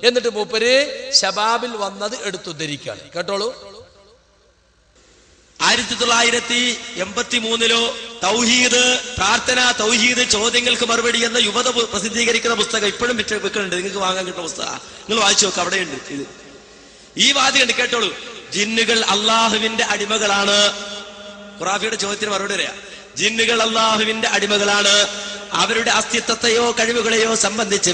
എന്നിട്ട് മൂപ്പര് ശബാബിൽ വന്നത് എടുത്തുദ്ധരിക്കുകയാണ്. കേട്ടോളൂ. 1983 തൗഹീദ് പ്രാർത്ഥന, തൗഹീദ് ചോദ്യങ്ങൾക്ക് മറുപടി എന്ന യുവത പ്രസിദ്ധീകരിക്കുന്ന പുസ്തകം ഇപ്പോഴും വിൽക്കുന്നുണ്ട്. നിങ്ങൾക്ക് വാങ്ങാൻ കിട്ടുന്ന പുസ്തകം നിങ്ങൾ വായിച്ചു നോക്കുക, അവിടെയുണ്ട്. ഇത് ഈ വാദിയുണ്ട്, കേട്ടോളൂ. ജിന്നുകൾ അള്ളാഹുവിന്റെ അടിമകളാണ്. ഖുറാഫിയുടെ ചോദ്യത്തിന് മറുപടി പറയാ. ജിന്നുകൾ അള്ളാഹുവിന്റെ അടിമകളാണ്. അവരുടെ അസ്തിത്വത്തെയോ കഴിവുകളെയോ സംബന്ധിച്ച്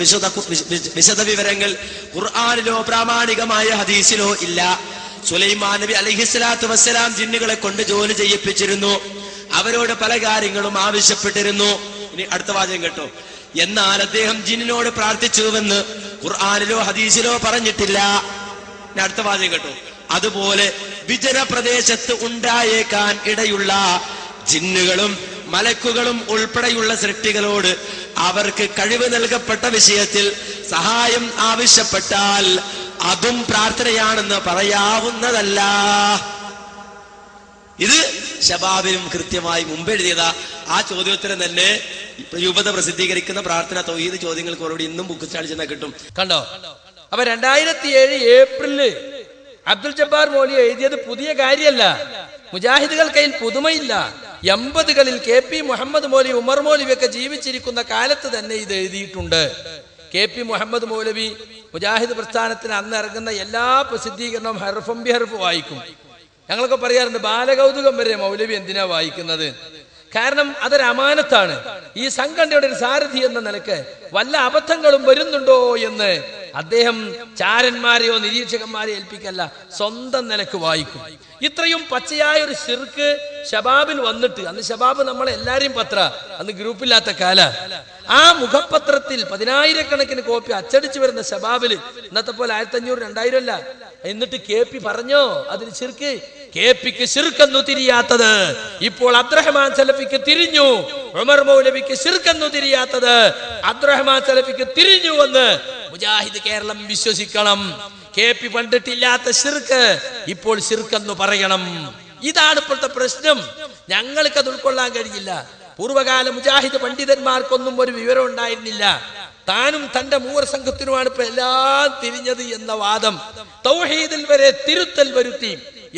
വിശദ വിവരങ്ങൾ ഖുർആനിലോ പ്രാമാണികമായ ഹദീസിലോ ഇല്ല. സുലൈമാൻ നബി അലൈഹിസ്സലാത്തു വസ്സലാം ജിന്നുകളെ കൊണ്ട് ജോലി ചെയ്യിപ്പിച്ചിരുന്നു. അവരോട് പല കാര്യങ്ങളും ആവശ്യപ്പെട്ടിരുന്നു. ഇനി അടുത്ത വാചകം കേട്ടോ. എന്നാൽ അദ്ദേഹം ജിന്നിനോട് പ്രാർത്ഥിച്ചുവെന്ന് ഖുർആനിലോ ഹദീസിലോ പറഞ്ഞിട്ടില്ല. ഇനി അടുത്ത വാചകം കേട്ടോ. അതുപോലെ വിജന പ്രദേശത്ത് ഉണ്ടായേക്കാൻ ഇടയുള്ള ജിന്നുകളും മലക്കുകളും ഉൾപ്പെടെയുള്ള സൃഷ്ടികളോട് അവർക്ക് കഴിവ് നൽകപ്പെട്ട വിഷയത്തിൽ സഹായം ആവശ്യപ്പെട്ടാൽ അതും പ്രാർത്ഥനയാണെന്ന് പറയാവുന്നതല്ല. ഇത് ശബാബിനും കൃത്യമായി മുമ്പ് എഴുതിയതാ. ആ ചോദ്യോത്തരം തന്നെ യുവത പ്രസിദ്ധീകരിക്കുന്ന പ്രാർത്ഥന തൗഹീദ് ചോദ്യങ്ങൾക്ക് മറുപടി ഇന്നും ബുക്ക് സ്റ്റാളിൽ ചെന്നാൽ കിട്ടും. കണ്ടോ? അപ്പൊ 2007 ഏപ്രിലില് അബ്ദുൽ ജബ്ബാർ മൗലവി എഴുതിയത് പുതിയ കാര്യമല്ല. മുജാഹിദുകൾക്കതിൽ പുതുമയില്ല. 80കളിൽ KP മുഹമ്മദ് മൗലവി, ഉമർ മൗലവി ഒക്കെ ജീവിച്ചിരിക്കുന്ന കാലത്ത് തന്നെ ഇത് എഴുതിയിട്ടുണ്ട്. KP മുഹമ്മദ് മൗലവി മുജാഹിദ് പ്രസ്ഥാനത്തിന് അന്ന് ഇറങ്ങുന്ന എല്ലാ പ്രസിദ്ധീകരണവും ഹർഫം ബി ഹർഫ് വായിക്കും. ഞങ്ങളൊക്കെ പറയാറുണ്ട്, ബാലകൗതുകം വരെ മൗലവി എന്തിനാ വായിക്കുന്നത്? കാരണം അതൊരു അമാനത്താണ്. ഈ സംഘടനയുടെ ഒരു സാരഥി എന്ന നിലക്ക് വല്ല അബദ്ധങ്ങളും വരുന്നുണ്ടോ എന്ന് അദ്ദേഹം ചാരന്മാരെയോ നിരീക്ഷകന്മാരെയോ ഏൽപ്പിക്കല്ല, സ്വന്തം നിലക്ക് വായിക്കും. ഇത്രയും പച്ചയായ ഒരു ശിർക്ക് ശബാബിൽ വന്നിട്ട്, അന്ന് ശബാബ് നമ്മളെ എല്ലാരെയും അന്ന് ഗ്രൂപ്പില്ലാത്ത കാല, ആ മുഖപത്രത്തിൽ 10,000 കോപ്പി അച്ചടിച്ചു വരുന്ന ശബാബില് ഇന്നത്തെ പോലെ 1500 2000 അല്ല. എന്നിട്ട് KP പറഞ്ഞോ അതിന് ശിർക്ക്? KPക്ക് ശിർക്കെന്നു തിരിയാത്തത് ഇപ്പോൾ അബ്ദുറഹ്മാൻ സലഫിക്ക് തിരിഞ്ഞു. ഉമർ മൗലവിക്ക് ശിർക്കെന്നു തിരിയാത്തത് അബ്ദുറഹ്മാൻ സലഫിക്ക് തിരിഞ്ഞു എന്ന് മുജാഹിദ് കേരളം വിശ്വസിക്കണം. KP പണ്ടിട്ടില്ലാത്ത ശിർക്ക് ഇപ്പോൾ ശിർക്കെന്നു പറയണം. ഇതാണ് ഇപ്പോഴത്തെ പ്രശ്നം. ഞങ്ങൾക്ക് അത് ഉൾക്കൊള്ളാൻ കഴിയില്ല. പൂർവകാല മുജാഹിദ് പണ്ഡിതന്മാർക്കൊന്നും ഒരു വിവരം ഉണ്ടായിരുന്നില്ല. താനും തന്റെ മൂവർ സംഘത്തിനുമാണ് ഇപ്പൊ എല്ലാം തിരിഞ്ഞത് എന്ന വാദം. തൗഹീദിൽ വരെ തിരുത്തൽ വരുത്തി.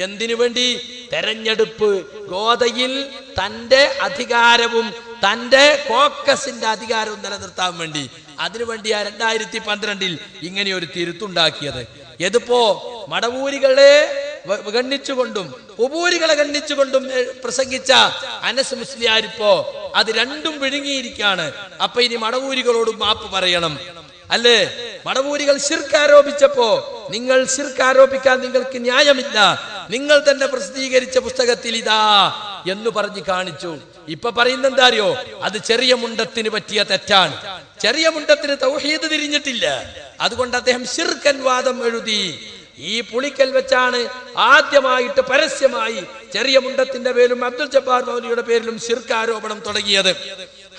എന്തിനു വേണ്ടി? തെരഞ്ഞെടുപ്പ് ഗോതയിൽ തന്റെ അധികാരവും തന്റെ കോക്കസിന്റെ അധികാരവും നിലനിർത്താൻ വേണ്ടി. അതിനുവേണ്ടിയാ 2012 ഇങ്ങനെ ഒരു തിരുത്തുണ്ടാക്കിയത്. ഇതിപ്പോ മടവൂരികളെ ഗണ്ണിച്ചുകൊണ്ടും ഉപൂരികളെ ഗണ്ണിച്ചുകൊണ്ടും പ്രസംഗിച്ച അനസ് മുസ്ലിയാരിപ്പോ അത് രണ്ടും വിഴുങ്ങിയിരിക്കുകയാണ്. അപ്പൊ ഇനി മടവൂരികളോടും മാപ്പ് പറയണം, അല്ലേ? മടവൂരികൾ ശിർക്ക് ആരോപിച്ചപ്പോ നിങ്ങൾ ശിർക്ക് ആരോപിക്കാൻ നിങ്ങൾക്ക് ന്യായമില്ല, നിങ്ങൾ തന്നെ പ്രസിദ്ധീകരിച്ച പുസ്തകത്തിൽ ഇതാ എന്ന് പറഞ്ഞ് കാണിച്ചു. ഇപ്പൊ പറയുന്ന എന്താ അറിയോ? അത് ചെറിയ മുണ്ടത്തിന് പറ്റിയ തെറ്റാണ്. ചെറിയ മുണ്ടത്തിന് തൗഹീദ് തിരിഞ്ഞിട്ടില്ല. അതുകൊണ്ട് അദ്ദേഹം ശിർക്കൻ വാദം എഴുതി. ഈ പുളിക്കൽ വെച്ചാണ് ആദ്യമായിട്ട് പരസ്യമായി ചെറിയ മുണ്ടത്തിന്റെ പേരിലും അബ്ദുൽ ജബ്ബാർ മൗലവിയുടെ പേരിലും ശിർക്ക് ആരോപണം തുടങ്ങിയത്.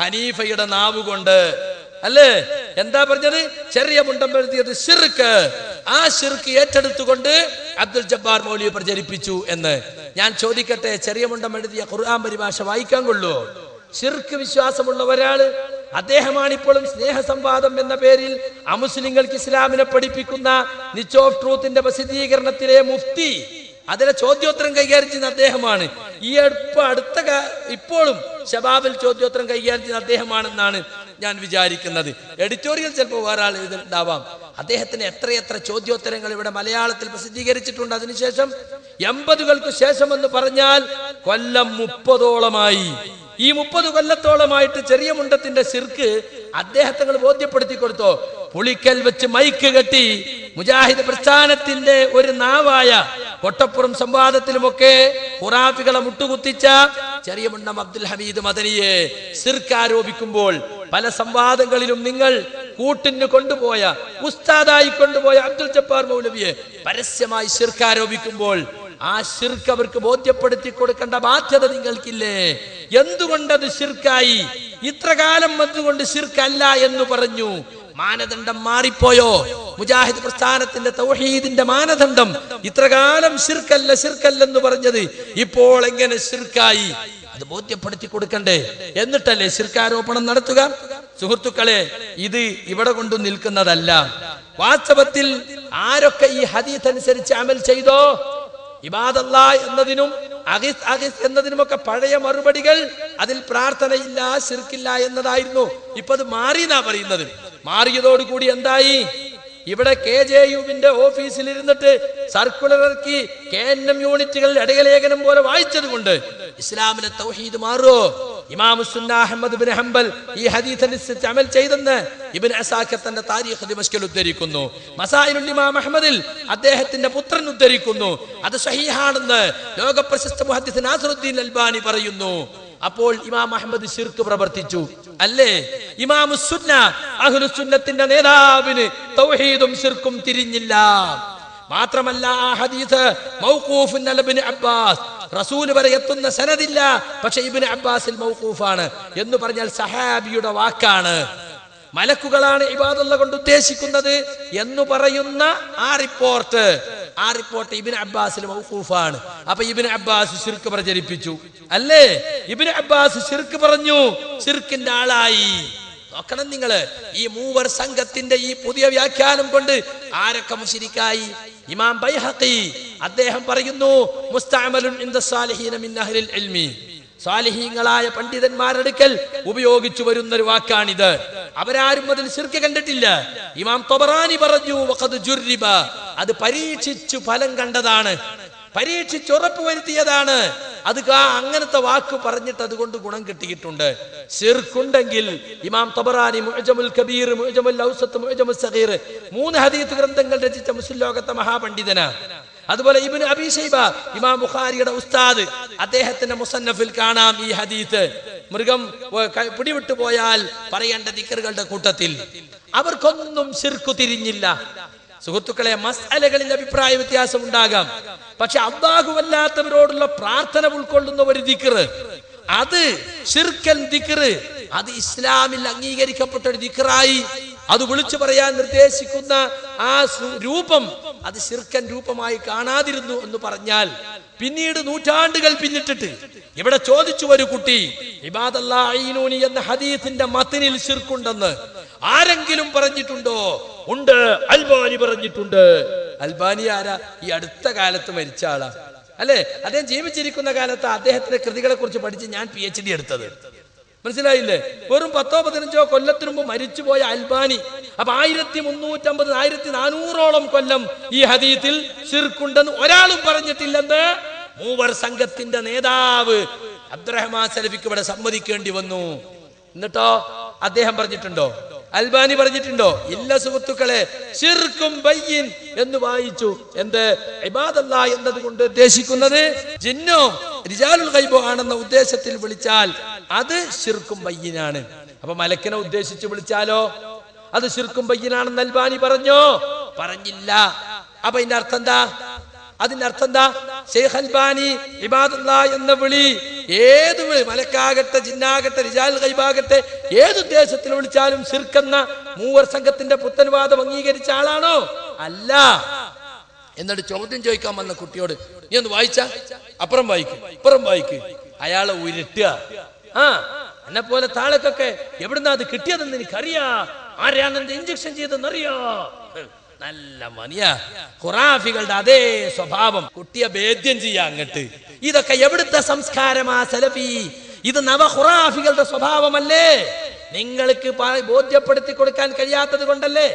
ഹനീഫയുടെ നാവുകൊണ്ട്, അല്ലേ? എന്താ പറഞ്ഞത്? ചെറിയ മുണ്ടം എഴുതിയത് ശിർക്ക്. ആ ശിർക്ക് ഏറ്റെടുത്തുകൊണ്ട് അബ്ദുൽ ജബ്ബാർ മൗലവി പ്രചരിപ്പിച്ചു എന്ന്. ഞാൻ ചോദിക്കട്ടെ, ചെറിയ മുണ്ടം എഴുതിയ ഖുർആൻ പരിഭാഷ വായിക്കാൻ കൊള്ളുവോ? ശിർക്ക് വിശ്വാസമുള്ള ഒരാള്, അദ്ദേഹമാണ് ഇപ്പോഴും സ്നേഹ സംവാദം എന്ന പേരിൽ അമുസ്ലിങ്ങൾക്ക് ഇസ്ലാമിനെ പഠിപ്പിക്കുന്ന നിച്ച് ഓഫ് ട്രൂത്തിന്റെ പ്രസിദ്ധീകരണത്തിലെ മുഫ്തി. അതിലെ ചോദ്യോത്തരം കൈകാര്യം ചെയ്യുന്ന അദ്ദേഹമാണ്. ഈ ഇപ്പോഴും ശബാബിൽ ചോദ്യോത്തരം കൈകാര്യം ചെയ്യുന്ന അദ്ദേഹമാണെന്നാണ് ഞാൻ വിചാരിക്കുന്നത്. എഡിറ്റോറിയൽ ചിലപ്പോൾ വേറെ ആൾ ഉണ്ടാവാം. അദ്ദേഹത്തിന് എത്രയെത്ര ചോദ്യോത്തരങ്ങൾ ഇവിടെ മലയാളത്തിൽ പ്രസിദ്ധീകരിച്ചിട്ടുണ്ട്. അതിനുശേഷം 80കൾക്ക് ശേഷം എന്ന് പറഞ്ഞാൽ കൊല്ലം 30ഓളമായി. ഈ 30 കൊല്ലത്തോളമായിട്ട് ചെറിയ മുണ്ടത്തിന്റെ ശിർക്ക് അദ്ദേഹത്തെ ബോധ്യപ്പെടുത്തി കൊടുത്തോ? പുളിക്കൽ വെച്ച് മൈക്ക് കെട്ടി മുജാഹിദ് പ്രസ്ഥാനത്തിന്റെ ഒരു നാവായ കൊട്ടപ്പുറം സംവാദത്തിലുമൊക്കെ ഖുറാഫികളെ മുട്ടുകുത്തിച്ച ചെറിയ മുണ്ടം അബ്ദുൽ ഹമീദ് മദനിയെ ശിർക്ക് ആരോപിക്കുമ്പോൾ, പല സംവാദങ്ങളിലും നിങ്ങൾ കൂട്ടിന് കൊണ്ടുപോയ ഉസ്താദായി കൊണ്ടുപോയ അബ്ദുൽ ജബ്ബാർ മൗലവിയെ പരസ്യമായി ശിർക്ക് ആരോപിക്കുമ്പോൾ ആ ശിർക്ക് അവർക്ക് ബോധ്യപ്പെടുത്തി കൊടുക്കേണ്ട ബാധ്യത നിങ്ങൾക്കില്ലേ? എന്തുകൊണ്ടത് ശിർക്കായി? ഇത്ര കാലം എന്തുകൊണ്ട് ശിർക്കല്ല എന്ന് പറഞ്ഞു? മാനദണ്ഡം മാറിപ്പോയോ? മുജാഹിദ് പ്രസ്ഥാനത്തിന്റെ തൗഹീദിന്റെ മാനദണ്ഡം ഇത്രകാലം ശിർക്കല്ലെന്ന് പറഞ്ഞത് ഇപ്പോൾ എങ്ങനെ ശിർക്കായി? അത് ബോധ്യപ്പെടുത്തി കൊടുക്കണ്ടേ? എന്നിട്ടല്ലേ ശിർക്കാരോപണം നടത്തുക? സുഹൃത്തുക്കളെ, ഇത് ഇവിടെ കൊണ്ടു നിൽക്കുന്നതല്ല. വാസ്തവത്തിൽ ആരൊക്കെ ഈ ഹദീസ് അനുസരിച്ച് അമൽ ചെയ്തോ, ഇബാദല്ലാ എന്നതിനും അഗിസ് അഗിസ് എന്നതിനുമൊക്കെ പഴയ മറുപടികൾ, അതിൽ പ്രാർത്ഥനയില്ല, ശിർക്കില്ല എന്നതായിരുന്നു. ഇപ്പൊ അത് മാറിയെന്നാ പറയുന്നത്. മാറിയതോടുകൂടി എന്തായി? ഇവിടെ KJUവിന്റെ ഓഫീസിൽ ഇരുന്നിട്ട് സർക്കുലർ ഇറക്കി KNM യൂണിറ്റുകൾ ഇടയലേഖനം പോലെ വായിച്ചത് കൊണ്ട് ഇസ്ലാമിലെ തൗഹീദ് മാറുമോ? ഇമാം സുന്ന അഹ്മദ് ബിൻ ഹംബൽ ഈ ഹദീസ് അനുസരിച്ച് അമൽ ചെയ്തെന്ന് ഇബ്നു അസാക്കിർ തന്റെ താരീഖ് ദിമശ്കിൽ ഉദ്ധരിക്കുന്നു. മസായിലുൽ ഇമാം അഹ്മദിൽ അദ്ദേഹത്തിന്റെ പുത്രൻ ഉദ്ധരിക്കുന്നു. അത് സഹീഹാണെന്ന് ലോകപ്രശസ്ത മുഹദ്ദിസ് നാസറുദ്ദീൻ അൽബാനി പറയുന്നു. അപ്പോൾ ഇമാം അഹ്മദ് ശിർക്ക് പ്രവർത്തിച്ചു അല്ലേ? ഇമാം സുന്ന അഹ്ലുസ് സുന്നത്തിന്റെ നേതാവിന് തൗഹീദും ശിർക്കും തിരിഞ്ഞില്ല. മാത്രമല്ല ആ ഹദീസ് മൗഖൂഫുൻ അല ഇബ്നു അബ്ബാസ്, റസൂൽ വരെ എത്തുന്ന സനദില്ല, പക്ഷെ ഇബ്നു അബ്ബാസിൽ മൗഖൂഫാണ് എന്ന് പറഞ്ഞാൽ സഹാബിയുടെ വാക്കാണ്. മലക്കുകളാണ് ഇബാദത്തുള്ള കൊണ്ട് ഉദ്ദേശിക്കുന്നത് എന്ന് പറയുന്ന ആ റിപ്പോർട്ട് ഇബ്നു അബ്ബാസിൽ മൗഖൂഫാണ്. അപ്പൊ ഇബ്നു അബ്ബാസ് ശിർക്ക് പ്രചരിപ്പിച്ചു അല്ലേ? ഇബ്നു അബ്ബാസ് ശിർക്ക് പറഞ്ഞു, ശിർക്കിന്റെ ആളായി. നോക്കണം നിങ്ങള്, ഈ മൂവർ സംഘത്തിന്റെ ഈ പുതിയ വ്യാഖ്യാനം കൊണ്ട് ആരൊക്കെ മുശ്രിക്കായി? ഇമാം ബൈഹഖി അദ്ദേഹം പറയുന്നു, മുസ്തഅമലുൻ ഇൻദ സാലിഹീന മിൻ അഹ്ലിൽ ഇൽമി, സാലിഹീങ്ങളായ പണ്ഡിതന്മാരടുക്കൽ ഉപയോഗിച്ചു വരുന്ന ഒരു വാക്കാണിത്. അവരാരും അതിൽ ശിർക്ക് കണ്ടിട്ടില്ല. ഇമാം തബറാനി പറഞ്ഞു, വഖദ് ജുർരിബ, അത് പരീക്ഷിച്ചു ഫലം കണ്ടതാണ്, പരീക്ഷിച്ച് ഉറപ്പ് വരുത്തിയതാണ്. അത് അങ്ങനത്തെ വാക്ക് പറഞ്ഞിട്ട് അതുകൊണ്ട് ഗുണം കിട്ടിയിട്ടുണ്ട്. ശിർക്കുണ്ടെങ്കിൽ ഇമാം തബറാനി മുഅ്ജമുൽ കബീർ, മുഅ്ജമുൽ ഔസത്ത്, മുഅ്ജമുൽ സഗീർ 3 ഹദീസ് ഗ്രന്ഥങ്ങൾ രചിച്ച മുസ്ലിം ലോകത്തെ മഹാപണ്ഡിതനാണ്. അതുപോലെ ഇബ്നു അബീ ശൈബ ഇമാം ബുഖാരിയുടെ ഉസ്താദ്, അദ്ദേഹത്തിന്റെ മുസന്നഫിൽ കാണാം ഈ ഹദീസ്. മൃഗം പിടിവിട്ടു പോയാൽ പറയേണ്ട ദിക്റുകളുടെ കൂട്ടത്തിൽ അവർക്കൊന്നും ശിർക്ക് തിരിഞ്ഞില്ല. സുഹൃത്തുക്കളെ, മസ്അലകളിൽ അഭിപ്രായ വ്യത്യാസം ഉണ്ടാകാം, പക്ഷെ അല്ലാഹുവല്ലാത്തവരോടുള്ള പ്രാർത്ഥന ഉൾക്കൊള്ളുന്ന ഒരു ദിക്ർ, അത് ശിർക്കൻ ദിക്ർ, അത് ഇസ്ലാമിൽ അംഗീകരിക്കപ്പെട്ട ഒരു ദിക്റായി. അത് വിളിച്ചു പറയാൻ നിർദ്ദേശിക്കുന്ന ആ രൂപം അത് ശിർക്കൻ രൂപമായി കാണാതിരുന്നു എന്ന് പറഞ്ഞാൽ, പിന്നീട് നൂറ്റാണ്ടുകൾ പിന്നിട്ടിട്ട് ഇവിടെ ചോദിച്ചു ഒരു കുട്ടി, ഇബാദല്ലാ അഈനൂനി എന്ന ഹദീസിന്റെ മത്നിൽ ശിർക്കുണ്ടെന്ന് ആരെങ്കിലും പറഞ്ഞിട്ടുണ്ടോ? ഉണ്ട്, അൽബാനി പറഞ്ഞിട്ടുണ്ട്. അൽബാനി ആരാ? ഈ അടുത്ത കാലത്ത് മരിച്ച ആളാ അല്ലെ? അദ്ദേഹം ജീവിച്ചിരിക്കുന്ന കാലത്ത് അദ്ദേഹത്തിന്റെ കൃതികളെ കുറിച്ച് പഠിച്ച് ഞാൻ PhD എടുത്തത്. മനസ്സിലായില്ലേ? വെറും 10-15 കൊല്ലത്തിനു മുമ്പ് മരിച്ചുപോയ അൽബാനി. അപ്പൊ 1350 1400ഓളം കൊല്ലം ഈ ഹദീസിൽ ശിർക്കുണ്ടെന്ന് ഒരാളും പറഞ്ഞിട്ടില്ലെന്ന് മൂവർ സംഘത്തിന്റെ നേതാവ് അബ്ദുറഹ്മാൻ സലഫിക്ക് ഇവിടെ സമ്മതിക്കേണ്ടി വന്നു. എന്നിട്ടോ അദ്ദേഹം പറഞ്ഞിട്ടുണ്ടോ? അൽബാനി പറഞ്ഞിട്ടുണ്ടോ? ഇല്ല സുഹൃത്തുക്കളെ. ശിർക്കും ബയ്യിൻ എന്ന് വായിച്ചു. എന്ത്? ഇബാദല്ലാ എന്നതുകൊണ്ട് ഉദ്ദേശിക്കുന്നത് ജിന്നോ റിജാലുൽ ഗൈബോ ആണെന്ന ഉദ്ദേശത്തിൽ വിളിച്ചാൽ അത് ശിർക്കും ബയ്യിനാണ്. അപ്പൊ മലക്കിനെ ഉദ്ദേശിച്ച് വിളിച്ചാലോ അത് ശിർക്കും ബയ്യിനാണെന്ന് അൽബാനി പറഞ്ഞോ? പറഞ്ഞില്ല. അപ്പൊ ഇതിന്റെ അർത്ഥം എന്താ? അതിന്റെ അർത്ഥം എന്താ? ശൈഖ് അൽബാനി ഇബാദല്ലാ എന്ന വിളി ഏത് മലക്കാകട്ടെ, ജിന്നാകട്ടെ, റിജാൽ ഗൈബാകട്ടെ, ഏത് ഉദ്ദേശത്തിൽ വിളിച്ചാലും ശിർക്കെന്ന മൂവർ സംഘത്തിന്റെ പുത്തൻവാദം അംഗീകരിച്ച ആളാണോ? അല്ല. എന്നിട്ട് ചോദ്യം ചോദിക്കാൻ വന്ന കുട്ടിയോട്, നീ ഒന്ന് വായിച്ച, അപ്പുറം വായിക്ക്, ഇപ്പുറം വായിക്ക്. അയാളെ ഉരുട്ടുക. എന്നെ പോലെ താളക്കൊക്കെ എവിടുന്ന അത് കിട്ടിയതെന്ന് എനിക്കറിയാ, ആരെയാണ് എന്റെ ഇഞ്ചക്ഷൻ ചെയ്തെന്നറിയോ? നല്ല മനിയ. ഖുറാഫികളുടെ അതേ സ്വഭാവം, കുട്ടിയെ ഭേദ്യം ചെയ്യാ അങ്ങട്ട്. ഇതൊക്കെ എവിടുത്തെ സംസ്കാരമാ സലഫി? ഇത് നവ ഖുറാഫികളുടെ സ്വഭാവമല്ലേ? നിങ്ങൾക്ക് ബോധ്യപ്പെടുത്തി കൊടുക്കാൻ കഴിയാത്തത് കൊണ്ടല്ലേ?